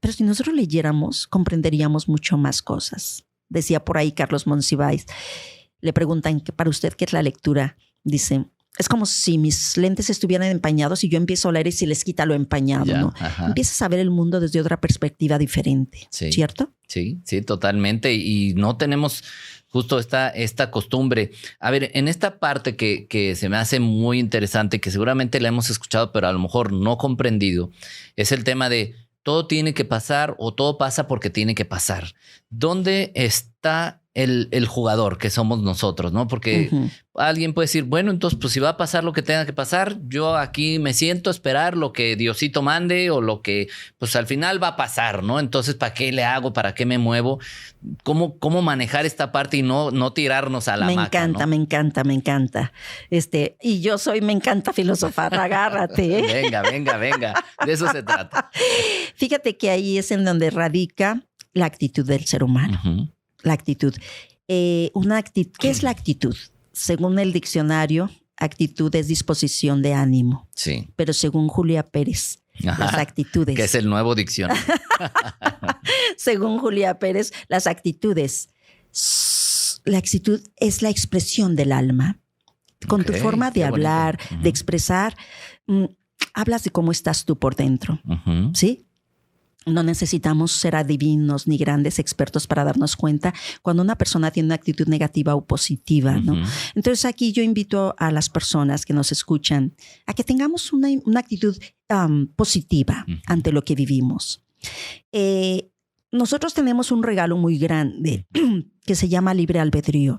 Pero si nosotros leyéramos, comprenderíamos mucho más cosas. Decía por ahí Carlos Monsiváis, le preguntan que para usted, ¿qué es la lectura? Dice, es como si mis lentes estuvieran empañados y yo empiezo a leer y se les quita lo empañado, ¿no? Empiezas a ver el mundo desde otra perspectiva diferente, ¿cierto? Sí, totalmente. Y no tenemos justo esta costumbre. A ver, en esta parte que se me hace muy interesante, que seguramente la hemos escuchado, pero a lo mejor no comprendido, es el tema de todo tiene que pasar o todo pasa porque tiene que pasar. ¿Dónde está el jugador que somos nosotros, ¿no? Porque alguien puede decir, bueno, entonces pues si va a pasar lo que tenga que pasar, yo aquí me siento a esperar lo que Diosito mande o lo que pues al final va a pasar, ¿no? Entonces, ¿para qué le hago? ¿Para qué me muevo? ¿Cómo manejar esta parte y no tirarnos a la hamaca? Me encanta. Y yo me encanta filosofar, agárrate. Venga. De eso se trata. Fíjate que ahí es en donde radica la actitud del ser humano. La actitud. ¿Qué es la actitud? Según el diccionario, actitud es disposición de ánimo. Sí. Pero según Julia Pérez, las actitudes. Que es el nuevo diccionario. Según Julia Pérez, las actitudes. La actitud es la expresión del alma. Con tu forma de hablar, de expresar, hablas de cómo estás tú por dentro. ¿Sí? No necesitamos ser adivinos ni grandes expertos para darnos cuenta cuando una persona tiene una actitud negativa o positiva, ¿no? Entonces aquí yo invito a las personas que nos escuchan a que tengamos una actitud positiva ante lo que vivimos. Nosotros tenemos un regalo muy grande que se llama libre albedrío.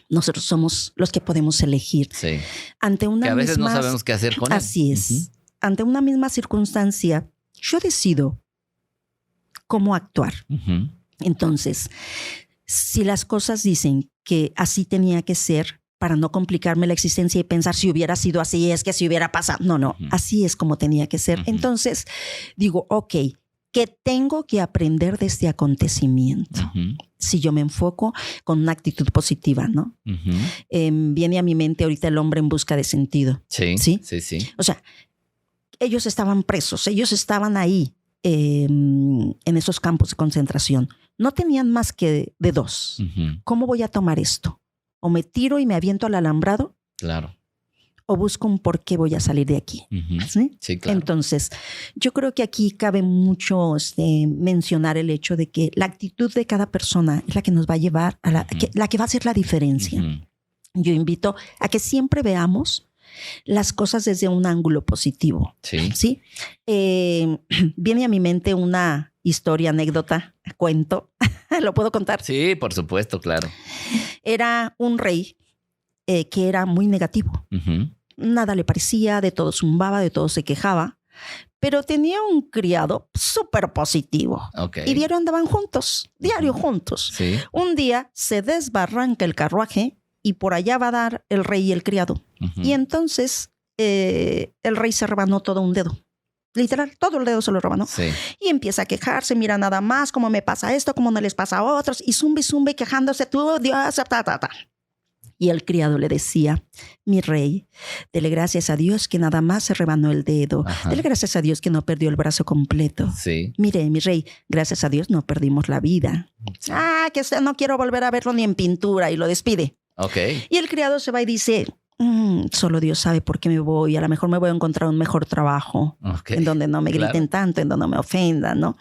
Nosotros somos los que podemos elegir. Sí. Ante una que a veces no sabemos qué hacer con él. Así es. Ante una misma circunstancia, yo decido cómo actuar. Entonces, si las cosas dicen que así tenía que ser para no complicarme la existencia y pensar si hubiera sido así, es que si hubiera pasado. No, así es como tenía que ser. Entonces, digo, ok, ¿qué tengo que aprender de este acontecimiento? Si yo me enfoco con una actitud positiva, ¿no? Viene a mi mente ahorita el hombre en busca de sentido. Sí. O sea, ellos estaban presos, ellos estaban ahí. En esos campos de concentración. No tenían más que de dos. ¿Cómo voy a tomar esto? ¿O me tiro y me aviento al alambrado? Claro. o busco un por qué voy a salir de aquí. ¿Sí? Sí, claro. Entonces, yo creo que aquí cabe mucho mencionar el hecho de que la actitud de cada persona es la que nos va a llevar a la que va a hacer la diferencia. Yo invito a que siempre veamos las cosas desde un ángulo positivo. ¿Sí? Viene a mi mente una historia, anécdota, cuento. ¿Lo puedo contar? Sí, por supuesto, claro. Era un rey que era muy negativo. Nada le parecía, de todo zumbaba, de todo se quejaba, pero tenía un criado súper positivo. Y diario andaban juntos, juntos. Sí. Un día se desbarranca el carruaje y por allá va a dar el rey y el criado. Y entonces el rey se rebanó todo un dedo. Literal, todo el dedo se lo rebanó. Sí. Y empieza a quejarse, mira nada más, cómo me pasa esto, cómo no les pasa a otros. Y zumbi, quejándose, tú, Dios, ta. Y el criado le decía, mi rey, dele gracias a Dios que nada más se rebanó el dedo. Dele gracias a Dios que no perdió el brazo completo. Sí. Mire, mi rey, gracias a Dios no perdimos la vida. Sí. Que no quiero volver a verlo ni en pintura, y lo despide. Y el criado se va y dice, solo Dios sabe por qué me voy. A lo mejor me voy a encontrar un mejor trabajo en donde no me griten tanto, en donde no me ofendan, ¿no?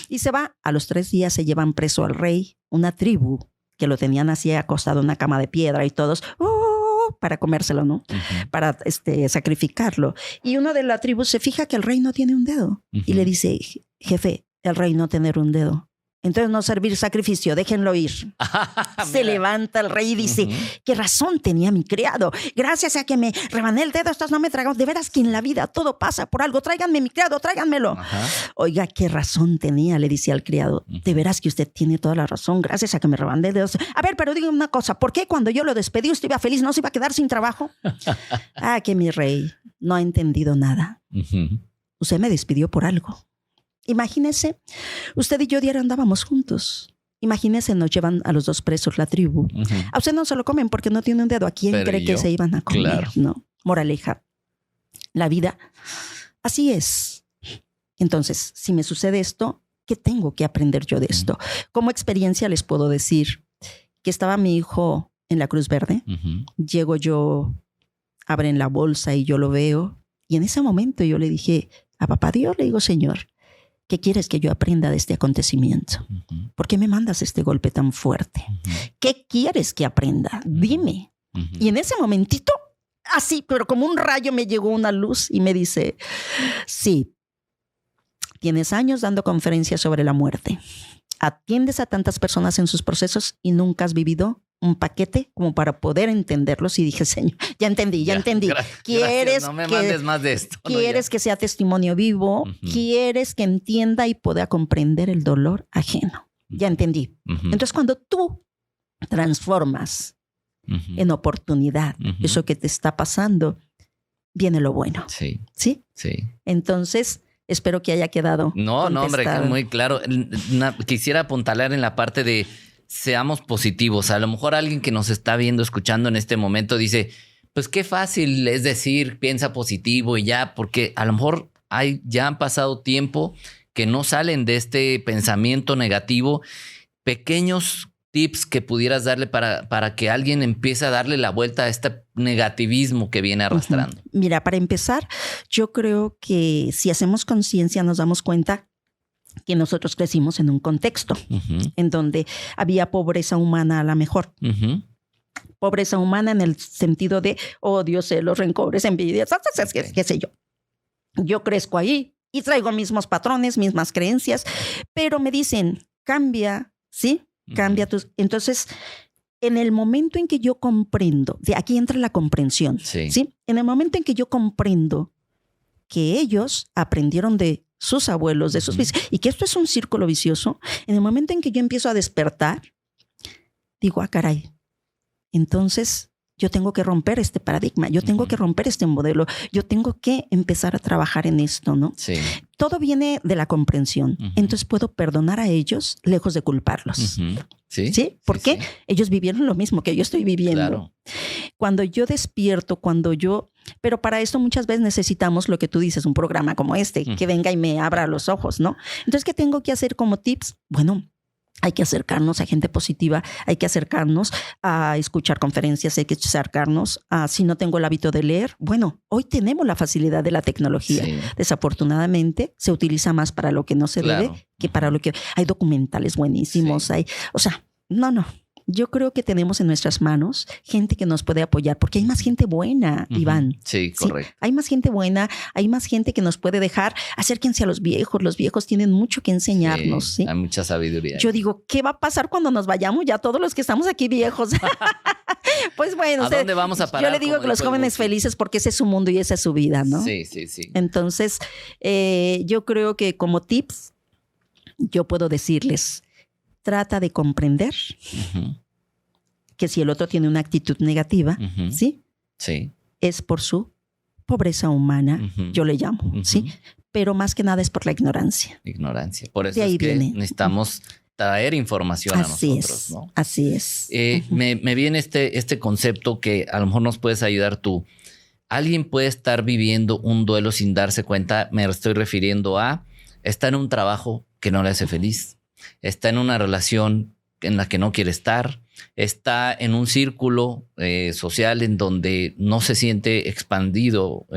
Y se va. A los 3 días se llevan preso al rey, una tribu que lo tenían así acostado en una cama de piedra y todos para comérselo, ¿no? Para sacrificarlo. Y uno de la tribu se fija que el rey no tiene un dedo y le dice, jefe, el rey no tener un dedo. Entonces no servir sacrificio, déjenlo ir. Se levanta el rey y dice, ¿qué razón tenía mi criado? Gracias a que me rebané el dedo, estos no me tragaron. De veras que en la vida todo pasa por algo. Tráiganme mi criado, tráiganmelo. Oiga, ¿qué razón tenía? Le decía al criado. De veras que usted tiene toda la razón. Gracias a que me rebané el dedo. A ver, pero dígame una cosa. ¿Por qué cuando yo lo despedí usted iba feliz? ¿No se iba a quedar sin trabajo? Que mi rey no ha entendido nada. Usted me despidió por algo. Imagínese, usted y yo diario andábamos juntos. Imagínese, nos llevan a los 2 presos la tribu. A usted no se lo comen porque no tiene un dedo. ¿A quién cree que se iban a comer? Claro. No. Moraleja. La vida, así es. Entonces, si me sucede esto, ¿qué tengo que aprender yo de esto? Como experiencia les puedo decir que estaba mi hijo en la Cruz Verde. Llego yo, abren la bolsa y yo lo veo. Y en ese momento yo le dije a papá Dios, le digo, Señor, ¿qué quieres que yo aprenda de este acontecimiento? ¿Por qué me mandas este golpe tan fuerte? ¿Qué quieres que aprenda? Dime. Y en ese momentito, así, pero como un rayo me llegó una luz y me dice, sí, tienes años dando conferencias sobre la muerte. Atiendes a tantas personas en sus procesos y nunca has vivido un paquete como para poder entenderlos. Y dije, Señor, ya entendí. ¿Quieres no me mandes más de esto? ¿Quieres que sea testimonio vivo? ¿Quieres que entienda y pueda comprender el dolor ajeno? Ya entendí. Entonces, cuando tú transformas en oportunidad eso que te está pasando, viene lo bueno. ¿Sí? Entonces, espero que haya quedado No, hombre, muy claro. Quisiera apuntalar en la parte de seamos positivos. A lo mejor alguien que nos está viendo, escuchando en este momento dice, pues qué fácil es decir, piensa positivo y ya, porque a lo mejor ya han pasado tiempo que no salen de este pensamiento negativo. Pequeños tips que pudieras darle para que alguien empiece a darle la vuelta a este negativismo que viene arrastrando. Mira, para empezar, yo creo que si hacemos conciencia nos damos cuenta que nosotros crecimos en un contexto en donde había pobreza humana a la mejor. Pobreza humana en el sentido de odios, celos, rencores, envidias, qué sé yo. Yo crezco ahí y traigo mismos patrones, mismas creencias, pero me dicen, cambia, ¿sí? Cambia tus... Entonces, en el momento en que yo comprendo, de aquí entra la comprensión, ¿sí? En el momento en que yo comprendo que ellos aprendieron de sus abuelos, de sus vicios, y que esto es un círculo vicioso, en el momento en que yo empiezo a despertar, digo, caray, entonces yo tengo que romper este paradigma, yo tengo que romper este modelo, yo tengo que empezar a trabajar en esto, ¿no? Todo viene de la comprensión. Entonces puedo perdonar a ellos lejos de culparlos. ¿Sí? ¿Por qué? Ellos vivieron lo mismo que yo estoy viviendo. Claro. Cuando yo despierto, pero para esto muchas veces necesitamos lo que tú dices, un programa como este, que venga y me abra los ojos, ¿no? Entonces, ¿qué tengo que hacer como tips? Bueno, Hay que acercarnos a gente positiva, hay que acercarnos a escuchar conferencias, hay que acercarnos a, si no tengo el hábito de leer, bueno, hoy tenemos la facilidad de la tecnología. Sí. Desafortunadamente se utiliza más para lo que no se debe que para lo que... Hay documentales buenísimos, sí. No. Yo creo que tenemos en nuestras manos gente que nos puede apoyar, porque hay más gente buena, Iván. Sí, correcto. Hay más gente buena, hay más gente que nos puede dejar. Acérquense a los viejos tienen mucho que enseñarnos. Sí. Hay mucha sabiduría. Yo digo, ¿qué va a pasar cuando nos vayamos ya todos los que estamos aquí viejos? Pues bueno. ¿A dónde vamos a parar? Yo le digo que los jóvenes felices porque ese es su mundo y esa es su vida, ¿no? Sí. Entonces, yo creo que como tips, yo puedo decirles, trata de comprender que si el otro tiene una actitud negativa, ¿sí? Sí. Es por su pobreza humana, yo le llamo, ¿sí? Pero más que nada es por la ignorancia. Por eso es que necesitamos traer información a nosotros, ¿no? Así es. Me viene este concepto que a lo mejor nos puedes ayudar tú. Alguien puede estar viviendo un duelo sin darse cuenta. Me estoy refiriendo a estar en un trabajo que no le hace feliz. Está en una relación en la que no quiere estar, está en un círculo social en donde no se siente expandido.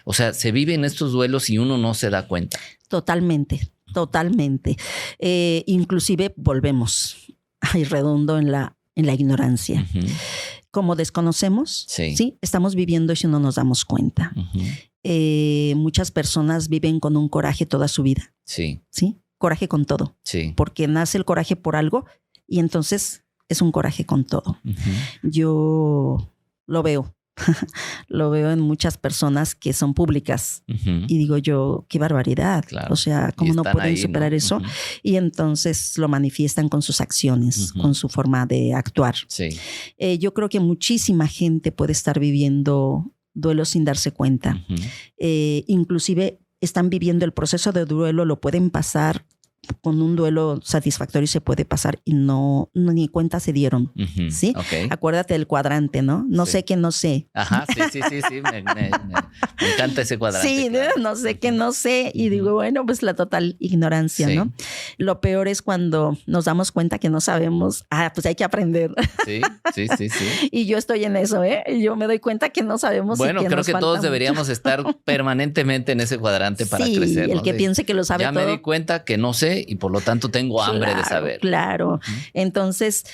O sea, se viven estos duelos y uno no se da cuenta. Totalmente. Inclusive volvemos y redondo en la ignorancia. Como desconocemos, sí, estamos viviendo y no nos damos cuenta. Muchas personas viven con un coraje toda su vida. Sí. Coraje con todo. Sí. Porque nace el coraje por algo y entonces es un coraje con todo. Yo lo veo. Lo veo en muchas personas que son públicas y digo yo, qué barbaridad. Claro. O sea, ¿cómo no pueden superar eso? Y entonces lo manifiestan con sus acciones, con su forma de actuar. Sí. Yo creo que muchísima gente puede estar viviendo duelo sin darse cuenta. Inclusive están viviendo el proceso de duelo, lo pueden pasar con un duelo satisfactorio, se puede pasar y no ni cuenta se dieron. ¿Sí? Okay. Acuérdate del cuadrante, ¿no? No sé que no sé. Ajá, sí. Me encanta ese cuadrante. Sí, claro. No sé que no sé. Y digo, bueno, pues la total ignorancia, ¿no? Lo peor es cuando nos damos cuenta que no sabemos. Pues hay que aprender. Sí. Y yo estoy en eso, ¿eh? Yo me doy cuenta que no sabemos. Bueno, y que creo que todos deberíamos estar permanentemente en ese cuadrante para crecer. El que piense que lo sabe ya todo. Me di cuenta que no sé y por lo tanto tengo hambre de saber. Claro. Entonces,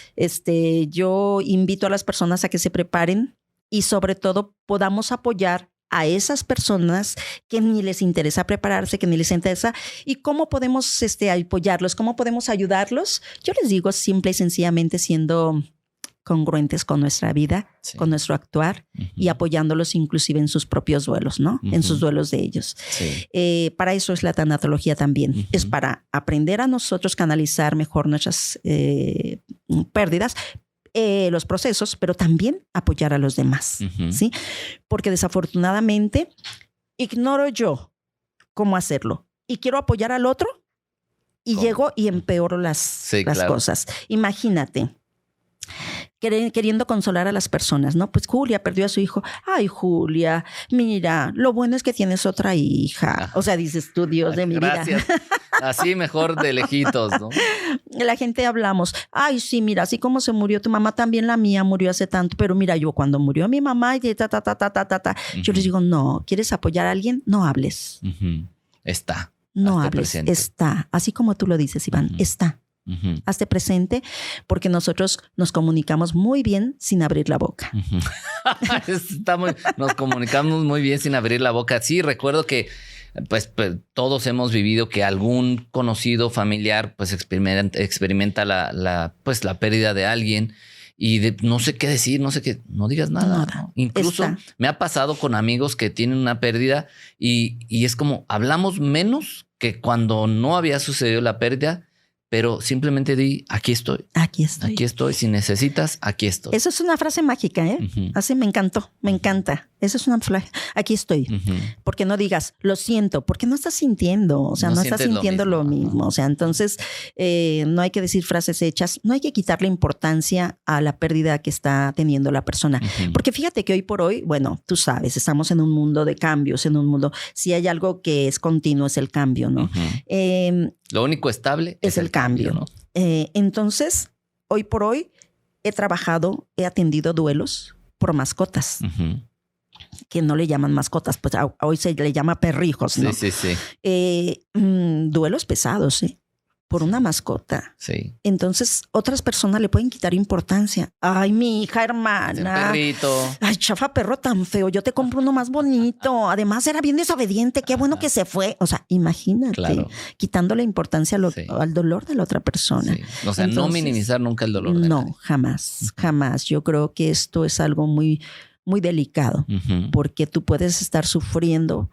yo invito a las personas a que se preparen y sobre todo podamos apoyar a esas personas que ni les interesa prepararse, que ni les interesa. ¿Y cómo podemos apoyarlos? ¿Cómo podemos ayudarlos? Yo les digo simple y sencillamente siendo congruentes con nuestra vida, con nuestro actuar y apoyándolos inclusive en sus propios duelos, ¿no? En sus duelos de ellos. Sí. Para eso es la tanatología también. Es para aprender a nosotros canalizar mejor nuestras pérdidas, los procesos, pero también apoyar a los demás, ¿sí? Porque desafortunadamente ignoro yo cómo hacerlo y quiero apoyar al otro y llego y empeoro las cosas. Imagínate. Queriendo consolar a las personas, ¿no? Pues Julia perdió a su hijo. Ay, Julia, mira, lo bueno es que tienes otra hija. O sea, dices tú, Dios de mi vida. Gracias. Así mejor de lejitos, ¿no? La gente hablamos. Ay, sí, mira, así como se murió tu mamá, también la mía murió hace tanto. Pero mira, yo cuando murió mi mamá, yo les digo, no, ¿quieres apoyar a alguien? No hables. Está. No hables. Presente. Está. Así como tú lo dices, Iván, está. Hazte presente porque nosotros nos comunicamos muy bien sin abrir la boca. Nos comunicamos muy bien sin abrir la boca. Sí, recuerdo que pues todos hemos vivido que algún conocido familiar pues experimenta la pérdida de alguien y no sé qué decir, no digas nada. ¿No? Incluso me ha pasado con amigos que tienen una pérdida y es como hablamos menos que cuando no había sucedido la pérdida. Pero simplemente di, aquí estoy. Aquí estoy. Si necesitas, aquí estoy. Eso es una frase mágica, ¿eh? Así me encantó, me encanta. Esa es una frase. Aquí estoy. Porque no digas, lo siento, porque no estás sintiendo. O sea, no estás sintiendo lo mismo. O sea, entonces no hay que decir frases hechas. No hay que quitarle importancia a la pérdida que está teniendo la persona. Porque fíjate que hoy por hoy, bueno, tú sabes, estamos en un mundo de cambios, en un mundo. Si hay algo que es continuo, es el cambio, ¿no? Lo único estable es el cambio. cambio. ¿no? Entonces, hoy por hoy he atendido duelos por mascotas. Uh-huh. Que no le llaman mascotas, pues hoy se le llama perrijos, ¿no? Sí. Duelos pesados, por una mascota. Sí. Entonces, otras personas le pueden quitar importancia. Ay, mi hija hermana. Ese perrito. Ay, chafa perro tan feo. Yo te compro uno más bonito. Además, era bien desobediente. Qué bueno que se fue. O sea, imagínate. Claro. Quitándole importancia al dolor de la otra persona. Sí. O sea, entonces, no minimizar nunca el dolor de no, nadie. Jamás. Yo creo que esto es algo muy, muy delicado. Uh-huh. Porque tú puedes estar sufriendo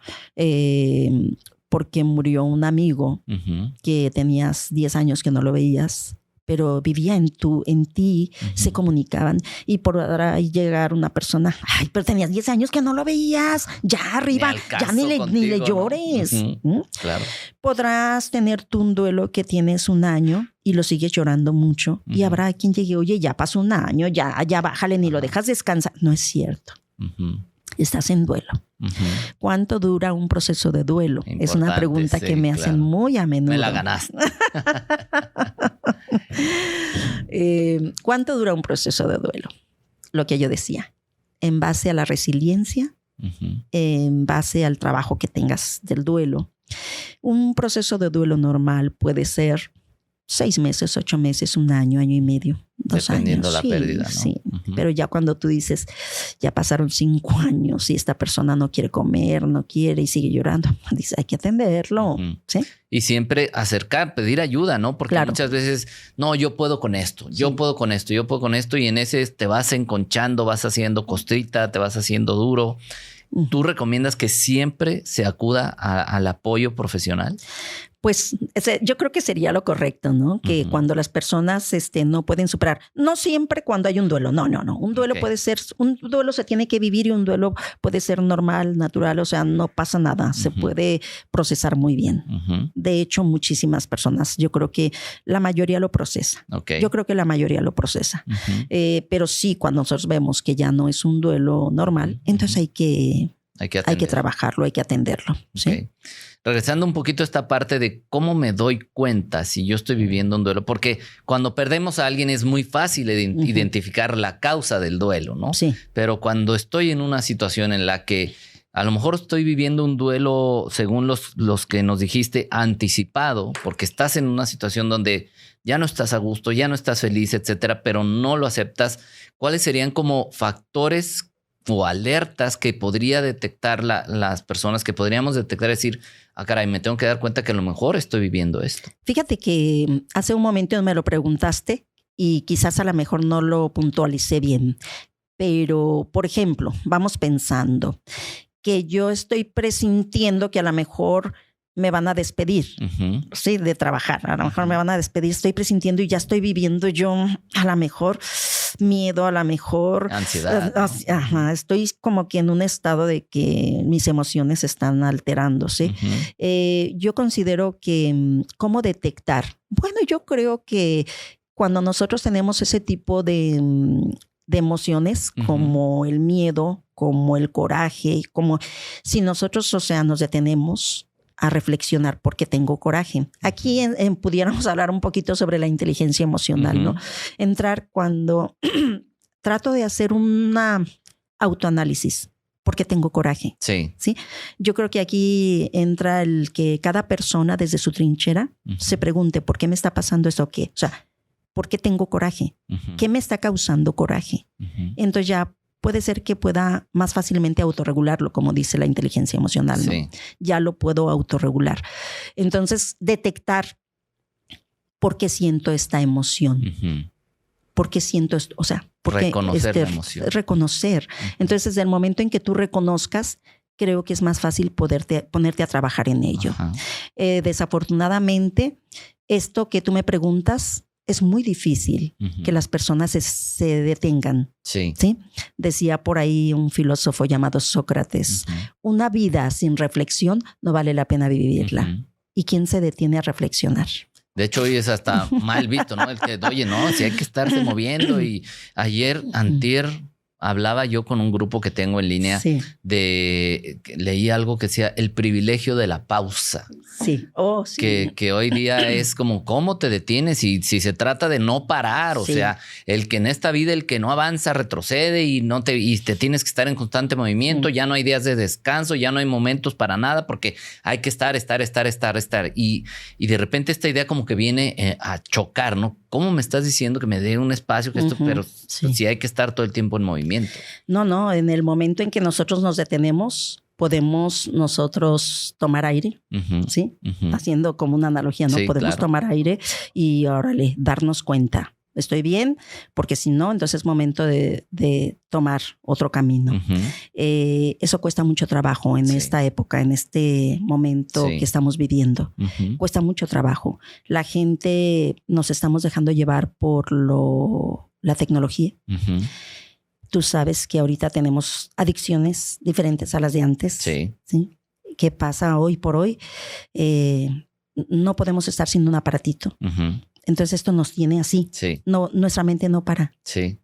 porque murió un amigo uh-huh. que tenías 10 años que no lo veías, pero vivía en ti, uh-huh. se comunicaban y podrá llegar una persona, ay, pero tenías 10 años que no lo veías, ya arriba, ya ni le llores. ¿No? Uh-huh. Claro. Podrás tener tú un duelo que tienes 1 año y lo sigues llorando mucho uh-huh. y habrá quien llegue, oye, ya pasó 1 año, ya bájale, ni lo dejas descansar. No es cierto. Uh-huh. Estás en duelo. Uh-huh. ¿Cuánto dura un proceso de duelo? Importante, es una pregunta que me hacen muy a menudo. Me la ganaste. ¿Cuánto dura un proceso de duelo? Lo que yo decía, en base a la resiliencia, uh-huh. en base al trabajo que tengas del duelo. Un proceso de duelo normal puede ser 6 meses, 8 meses, 1 año, año y medio, 2 años. Dependiendo la pérdida, ¿no? Sí, uh-huh. Pero ya cuando tú dices, ya pasaron 5 años y esta persona no quiere comer, no quiere y sigue llorando, dice, hay que atenderlo, uh-huh. ¿sí? Y siempre pedir ayuda, ¿no? Porque claro. Muchas veces, no, yo puedo con esto, yo puedo con esto, y en ese te vas enconchando, vas haciendo costrita, te vas haciendo duro. Uh-huh. ¿Tú recomiendas que siempre se acuda al apoyo profesional? Pues yo creo que sería lo correcto, ¿no? Que uh-huh. cuando las personas no pueden superar, no siempre cuando hay un duelo, no. Un duelo puede ser, un duelo se tiene que vivir y un duelo puede ser normal, natural, o sea, no pasa nada, uh-huh. se puede procesar muy bien. Uh-huh. De hecho, muchísimas personas, yo creo que la mayoría lo procesa. Okay. Yo creo que la mayoría lo procesa. Uh-huh. Pero sí, cuando nosotros vemos que ya no es un duelo normal, uh-huh. entonces hay que trabajarlo, hay que atenderlo. ¿Sí? Okay. Regresando un poquito a esta parte de cómo me doy cuenta si yo estoy viviendo un duelo, porque cuando perdemos a alguien es muy fácil uh-huh. identificar la causa del duelo, ¿no? Sí. Pero cuando estoy en una situación en la que a lo mejor estoy viviendo un duelo, según los que nos dijiste, anticipado, porque estás en una situación donde ya no estás a gusto, ya no estás feliz, etcétera, pero no lo aceptas, ¿cuáles serían como factores o alertas que podría detectar las personas, que podríamos detectar, decir, caray, me tengo que dar cuenta que a lo mejor estoy viviendo esto? Fíjate que hace un momento me lo preguntaste y quizás a lo mejor no lo puntualicé bien, pero por ejemplo, vamos pensando que yo estoy presintiendo que a lo mejor me van a despedir, uh-huh. sí, de trabajar, a lo mejor me van a despedir, estoy presintiendo y ya estoy viviendo yo a lo mejor miedo, a lo mejor ansiedad, ¿no? Ajá, estoy como que en un estado de que mis emociones están alterándose. Uh-huh. Yo considero que ¿cómo detectar? Bueno, yo creo que cuando nosotros tenemos ese tipo de emociones, uh-huh. como el miedo, como el coraje, como si nosotros, o sea, nos detenemos a reflexionar por qué tengo coraje. Aquí pudiéramos hablar un poquito sobre la inteligencia emocional, uh-huh. ¿no? Entrar cuando trato de hacer una autoanálisis. ¿Por qué tengo coraje? Sí. ¿Sí? Yo creo que aquí entra el que cada persona desde su trinchera uh-huh. se pregunte ¿por qué me está pasando esto o qué? O sea, ¿por qué tengo coraje? Uh-huh. ¿Qué me está causando coraje? Uh-huh. Entonces ya puede ser que pueda más fácilmente autorregularlo, como dice la inteligencia emocional, ¿no? Sí. Ya lo puedo autorregular. Entonces, detectar por qué siento esta emoción. Uh-huh. ¿Por qué siento esto? O sea, reconocer la emoción. Reconocer. Uh-huh. Entonces, desde el momento en que tú reconozcas, creo que es más fácil ponerte a trabajar en ello. Uh-huh. Desafortunadamente, esto que tú me preguntas, es muy difícil uh-huh. que las personas se detengan. Sí. ¿Sí? Decía por ahí un filósofo llamado Sócrates, uh-huh. una vida sin reflexión no vale la pena vivirla. Uh-huh. ¿Y quién se detiene a reflexionar? De hecho, hoy es hasta mal visto, ¿no? El que, oye, no, si hay que estarse moviendo. Y ayer, antier, hablaba yo con un grupo que tengo en línea leí algo que decía el privilegio de la pausa. Sí. Oh, sí. Que hoy día es como cómo te detienes y si se trata de no parar. O sea, el que en esta vida, el que no avanza, retrocede y te tienes que estar en constante movimiento. Ya no hay días de descanso, ya no hay momentos para nada porque hay que estar. Y de repente esta idea como que viene a chocar, ¿no? ¿Cómo me estás diciendo que me dé un espacio que pero si hay que estar todo el tiempo en movimiento? No, en el momento en que nosotros nos detenemos, podemos nosotros tomar aire, ¿sí? Haciendo como una analogía, ¿no? Podemos tomar aire y órale, darnos cuenta. Estoy bien, porque si no, entonces es momento de tomar otro camino. Eso cuesta mucho trabajo en esta época, en este momento que estamos viviendo. Cuesta mucho trabajo. La gente nos estamos dejando llevar por la tecnología. Tú sabes que ahorita tenemos adicciones diferentes a las de antes. ¿Sí? ¿Qué pasa hoy por hoy? No podemos estar sin un aparatito. Entonces esto nos tiene así. No, nuestra mente no para. Sí.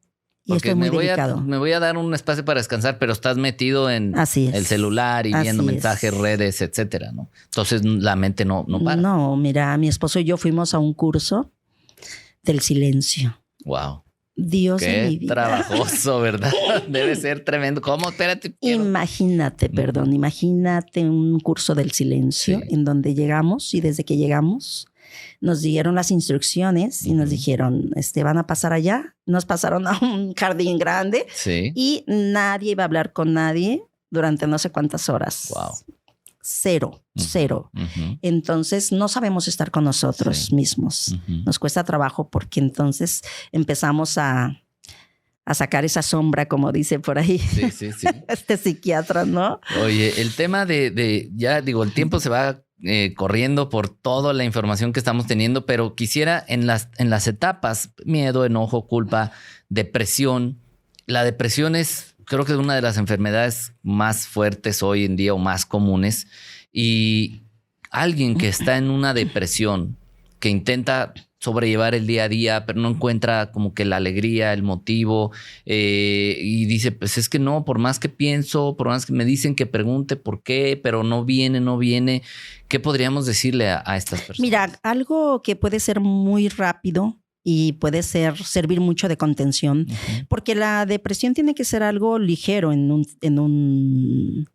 Y esto es muy delicado. Me voy a dar un espacio para descansar, pero estás metido en el celular y viendo mensajes, redes, etcétera, ¿no? Entonces la mente no para. No, mira, mi esposo y yo fuimos a un curso del silencio. Wow. Dios de mi vida. Trabajoso, ¿verdad? Debe ser tremendo. ¿Cómo? Espérate. Imagínate un curso del silencio en donde llegamos y desde que llegamos nos dieron las instrucciones y nos dijeron, van a pasar allá. Nos pasaron a un jardín grande y nadie iba a hablar con nadie durante no sé cuántas horas. Wow. Cero. Entonces no sabemos estar con nosotros mismos. Nos cuesta trabajo porque entonces empezamos a sacar esa sombra, como dice por ahí este psiquiatra, ¿no? Oye, el tema ya digo, el tiempo se va corriendo por toda la información que estamos teniendo, pero quisiera en las etapas, miedo, enojo, culpa, depresión. La depresión creo que es una de las enfermedades más fuertes hoy en día o más comunes. Y alguien que está en una depresión, que intenta sobrellevar el día a día, pero no encuentra como que la alegría, el motivo, y dice, pues es que no, por más que pienso, por más que me dicen que pregunte por qué, pero no viene. ¿Qué podríamos decirle a estas personas? Mira, algo que puede ser muy rápido y puede servir mucho de contención, porque la depresión tiene que ser algo ligero en un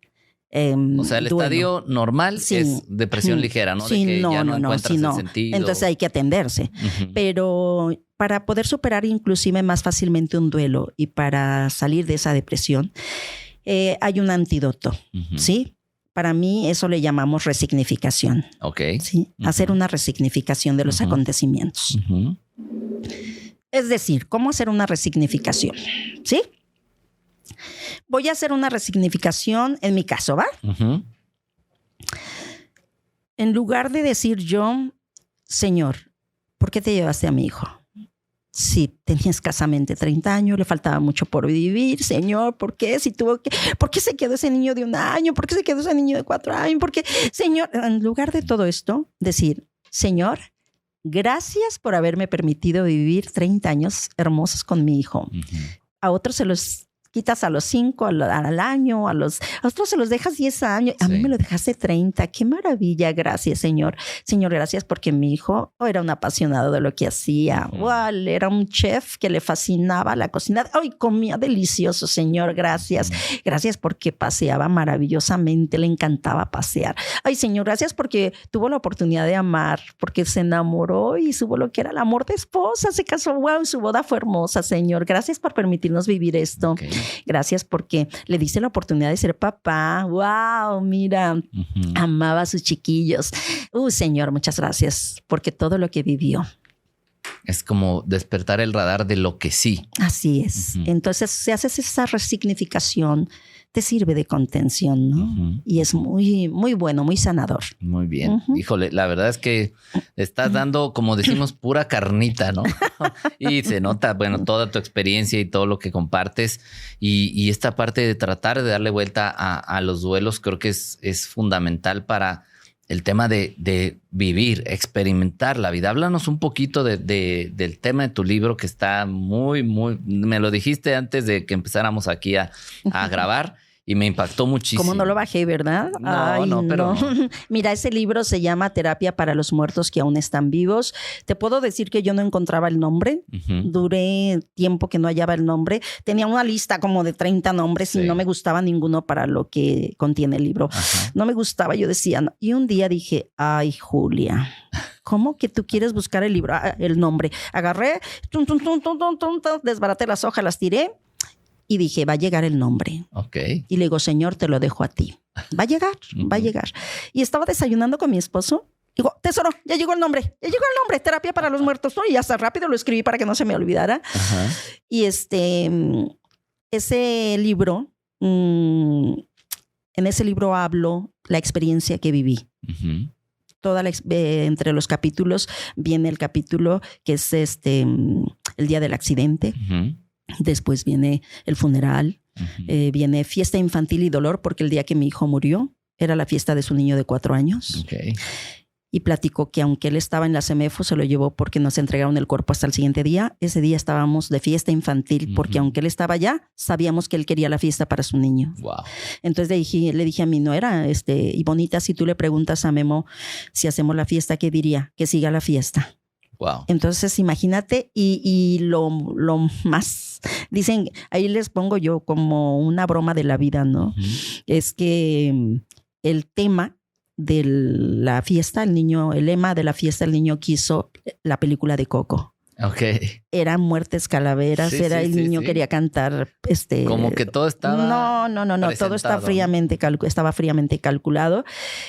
o sea, el estadio normal es depresión ligera, ¿no? Sí, de que no, ya no encuentras el sentido. Entonces hay que atenderse. Pero para poder superar inclusive más fácilmente un duelo y para salir de esa depresión, hay un antídoto, ¿sí? Para mí eso le llamamos resignificación. Ok. ¿Sí? Hacer una resignificación de los acontecimientos. Es decir, ¿cómo hacer una resignificación? ¿Sí? Voy a hacer una resignificación en mi caso, ¿va? En lugar de decir yo, Señor, ¿por qué te llevaste a mi hijo? Sí, tenía escasamente 30 años, le faltaba mucho por vivir. Señor, ¿por qué? ¿Por qué se quedó ese niño de 1 año? ¿Por qué se quedó ese niño de 4 años? ¿Por qué? Señor, en lugar de todo esto, decir, Señor, gracias por haberme permitido vivir 30 años hermosos con mi hijo. A otros se los quitas a los 5, al año, a otros se los dejas 10 años. A mí me lo dejaste 30. ¡Qué maravilla! Gracias, Señor. Señor, gracias porque mi hijo era un apasionado de lo que hacía. Wow, era un chef que le fascinaba la cocina. ¡Ay, comía delicioso, Señor! Gracias. Gracias porque paseaba maravillosamente. Le encantaba pasear. ¡Ay, Señor! Gracias porque tuvo la oportunidad de amar, porque se enamoró y supo lo que era el amor de esposa. Se casó. ¡Wow! Su boda fue hermosa, Señor. Gracias por permitirnos vivir esto. Gracias porque le diste la oportunidad de ser papá. ¡Wow! Mira, amaba a sus chiquillos. Señor, muchas gracias porque todo lo que vivió. Es como despertar el radar de lo que sí. Así es. Entonces, si haces esa resignificación, te sirve de contención, ¿no? Y es muy, muy bueno, muy sanador. Muy bien. Híjole, la verdad es que estás dando, como decimos, pura carnita, ¿no? Y se nota, bueno, toda tu experiencia y todo lo que compartes. Y esta parte de tratar de darle vuelta a los duelos creo que es fundamental para el tema de vivir, experimentar la vida. Háblanos un poquito del tema de tu libro que está muy, me lo dijiste antes de que empezáramos aquí a grabar. Y me impactó muchísimo. Como no lo bajé, ¿verdad? Pero no. Mira, ese libro se llama Terapia para los muertos que aún están vivos. Te puedo decir que yo no encontraba el nombre. Duré tiempo que no hallaba el nombre. Tenía una lista como de 30 nombres y no me gustaba ninguno para lo que contiene el libro. No me gustaba, yo decía, no. Y un día dije, ay, Julia, ¿cómo que tú quieres buscar el libro, el nombre? Agarré, desbaraté las hojas, las tiré. Y dije, va a llegar el nombre. Okay. Y le digo, Señor, te lo dejo a ti. Va a llegar, va a llegar. Y estaba desayunando con mi esposo. Digo, tesoro, ya llegó el nombre. Ya llegó el nombre, Terapia para los Muertos. Y hasta rápido lo escribí para que no se me olvidara. Y ese libro, en ese libro hablo la experiencia que viví. Entre los capítulos viene el capítulo que es el día del accidente. Después viene el funeral, viene fiesta infantil y dolor, porque el día que mi hijo murió era la fiesta de su niño de 4 años. Y platicó que aunque él estaba en la CEMEFO, se lo llevó porque nos entregaron el cuerpo hasta el siguiente día. Ese día estábamos de fiesta infantil, porque aunque él estaba allá, sabíamos que él quería la fiesta para su niño. Wow. Entonces le dije a mi nuera, y Bonita, si tú le preguntas a Memo si hacemos la fiesta, ¿qué diría? Que siga la fiesta. Wow. Entonces, imagínate, y lo más, dicen, ahí les pongo yo como una broma de la vida, ¿no? Es que el tema de la fiesta, el lema de la fiesta, el niño quiso la película de Coco. Eran muertes calaveras, el niño quería cantar. Como que todo estaba. No, todo estaba fríamente calculado.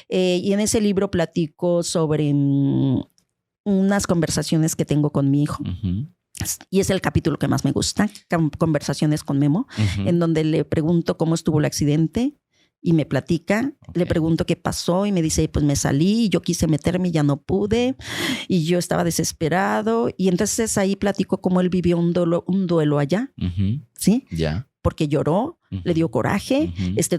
Y en ese libro platico sobre unas conversaciones que tengo con mi hijo. Y es el capítulo que más me gusta, conversaciones con Memo, en donde le pregunto cómo estuvo el accidente y me platica. Le pregunto qué pasó y me dice, pues me salí y yo quise meterme y ya no pude y yo estaba desesperado. Y entonces ahí platico cómo él vivió un duelo allá. ¿Sí? Ya. Porque lloró, le dio coraje,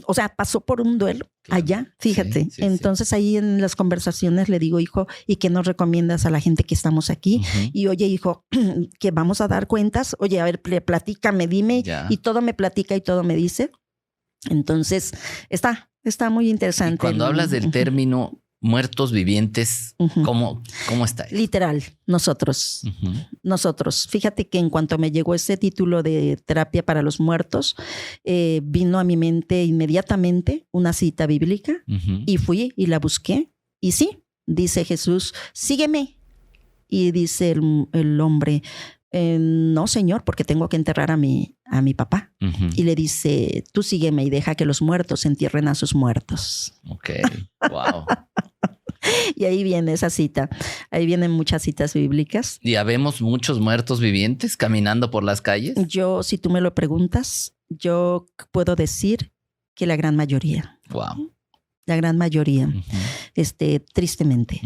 o sea, pasó por un duelo allá, fíjate. Entonces ahí en las conversaciones le digo, hijo, ¿y qué nos recomiendas a la gente que estamos aquí? Y oye, hijo, que vamos a dar cuentas. Oye, a ver, platícame, dime. Y todo me platica y todo me dice. Entonces, está muy interesante. Y cuando hablas del término muertos vivientes, ¿cómo está? Literal, nosotros. Fíjate que en cuanto me llegó ese título de Terapia para los Muertos, vino a mi mente inmediatamente una cita bíblica y fui y la busqué. Y sí, dice Jesús, sígueme. Y dice el hombre, no, Señor, porque tengo que enterrar a mi papá. Y le dice, tú sígueme y deja que los muertos entierren a sus muertos. Wow. Y ahí viene esa cita. Ahí vienen muchas citas bíblicas. ¿Y habemos muchos muertos vivientes caminando por las calles? Yo, si tú me lo preguntas, yo puedo decir que la gran mayoría. Wow. La gran mayoría. Tristemente.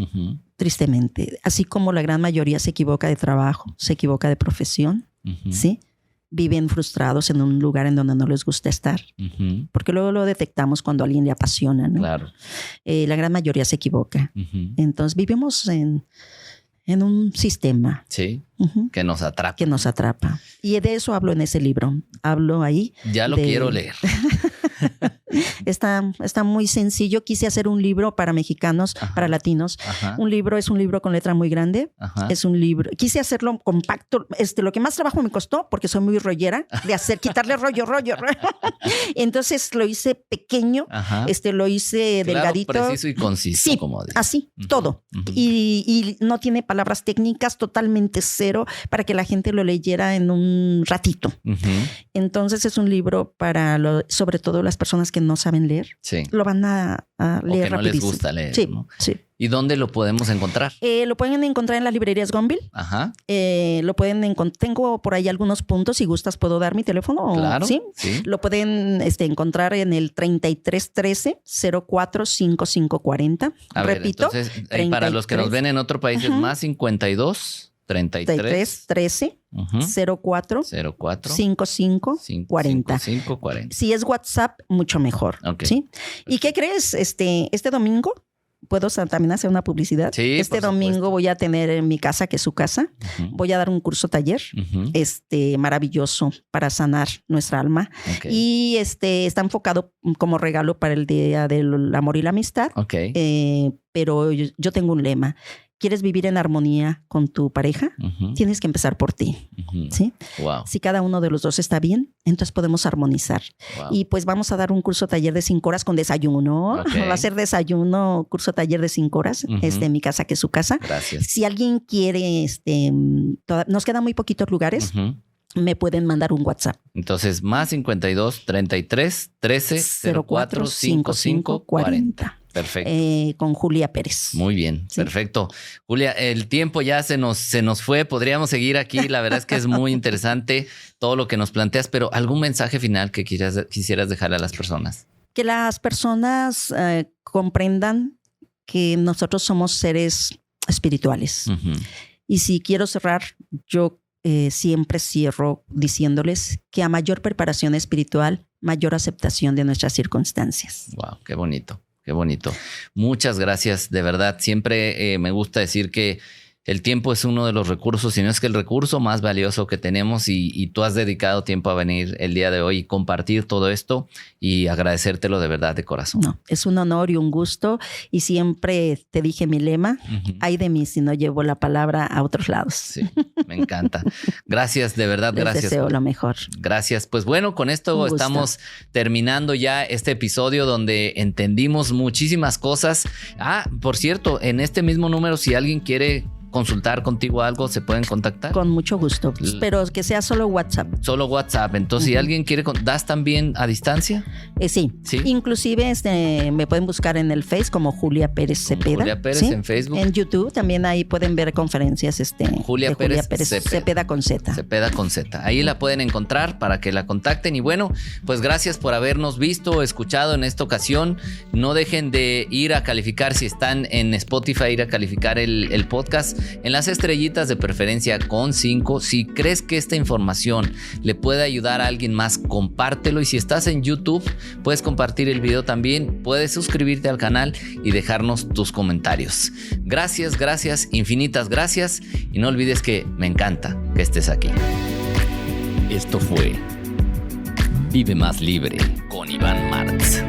Tristemente. Así como la gran mayoría se equivoca de trabajo, se equivoca de profesión, ¿sí? Viven frustrados en un lugar en donde no les gusta estar. Porque luego lo detectamos cuando a alguien le apasiona, ¿no? Claro. La gran mayoría se equivoca. Entonces vivimos en un sistema. Sí, que nos atrapa. Que nos atrapa. Y de eso hablo en ese libro. Hablo ahí. Ya lo quiero leer. Está muy sencillo. Quise hacer un libro para mexicanos, para latinos. Es un libro con letra muy grande. Es un libro. Quise hacerlo compacto. Lo que más trabajo me costó, porque soy muy rollera, quitarle rollo. Entonces lo hice pequeño. Lo hice delgadito. Preciso y conciso. Sí, como dice. Así, todo. Y no tiene palabras técnicas, totalmente cero, para que la gente lo leyera en un ratito. Entonces es un libro para, sobre todo las personas que no saben leer. Sí. Lo van a leer rapidísimo. O que no les gusta leer. Sí, ¿no? sí. ¿Y dónde lo podemos encontrar? Lo pueden encontrar en las librerías Gonville. Lo pueden encontrar. Tengo por ahí algunos puntos. Si gustas, puedo dar mi teléfono. Claro. ¿Sí? Lo pueden encontrar en el 3313-045540. Repito. Entonces, para los que nos ven en otro país, es más 52 33 13 04 55 40. Si es WhatsApp, mucho mejor. ¿Sí? ¿Y qué crees? Este domingo ¿Puedo también hacer una publicidad? Sí, este domingo voy a tener en mi casa, que es su casa, voy a dar un curso taller maravilloso para sanar nuestra alma. Okay. Y está enfocado como regalo para el Día del Amor y la Amistad. Okay. Pero yo tengo un lema. ¿Quieres vivir en armonía con tu pareja? Tienes que empezar por ti. ¿Sí? Wow. Si cada uno de los dos está bien, entonces podemos armonizar. Wow. Y pues vamos a dar un curso taller de 5 horas con desayuno. Okay. Va a ser desayuno, curso taller de 5 horas. Mi casa, que es su casa. Gracias. Si alguien quiere, nos quedan muy poquitos lugares. Me pueden mandar un WhatsApp. Entonces, más 52 33 13 04 55 40. Perfecto. Con Julia Pérez. Muy bien, sí. Perfecto. Julia, el tiempo ya se nos fue. Podríamos seguir aquí. La verdad es que es muy interesante todo lo que nos planteas, pero ¿algún mensaje final que quisieras dejar a las personas? Que las personas comprendan que nosotros somos seres espirituales. Y si quiero cerrar, yo siempre cierro diciéndoles que a mayor preparación espiritual, mayor aceptación de nuestras circunstancias. Wow, qué bonito. Qué bonito. Muchas gracias, de verdad. Siempre me gusta decir que el tiempo es uno de los recursos, si no es que el recurso más valioso que tenemos y tú has dedicado tiempo a venir el día de hoy y compartir todo esto y agradecértelo de verdad, de corazón. No, es un honor y un gusto y siempre te dije mi lema, ay de mí si no llevo la palabra a otros lados. Sí, me encanta. Gracias, de verdad, gracias. Les deseo lo mejor. Gracias. Pues bueno, con esto estamos terminando ya este episodio donde entendimos muchísimas cosas. Por cierto, en este mismo número, si alguien quiere consultar contigo algo, ¿se pueden contactar? Con mucho gusto, pero que sea solo WhatsApp. Solo WhatsApp. Entonces, si alguien quiere, ¿das también a distancia? Sí. Inclusive me pueden buscar en el Face como Julia Pérez Cepeda. Julia Pérez, ¿sí? En Facebook. En YouTube también ahí pueden ver conferencias Julia Pérez Cepeda con Z. Cepeda con Z. Ahí la pueden encontrar para que la contacten. Y bueno, pues gracias por habernos visto, escuchado en esta ocasión. No dejen de ir a calificar, si están en Spotify, ir a calificar el podcast en las estrellitas, de preferencia con 5. Si crees que esta información le puede ayudar a alguien más, compártelo. Y si estás en YouTube, puedes compartir el video también. Puedes suscribirte al canal y dejarnos tus comentarios. Gracias, infinitas gracias. Y no olvides que me encanta que estés aquí. Esto fue Vive Más Libre con Iván Martz.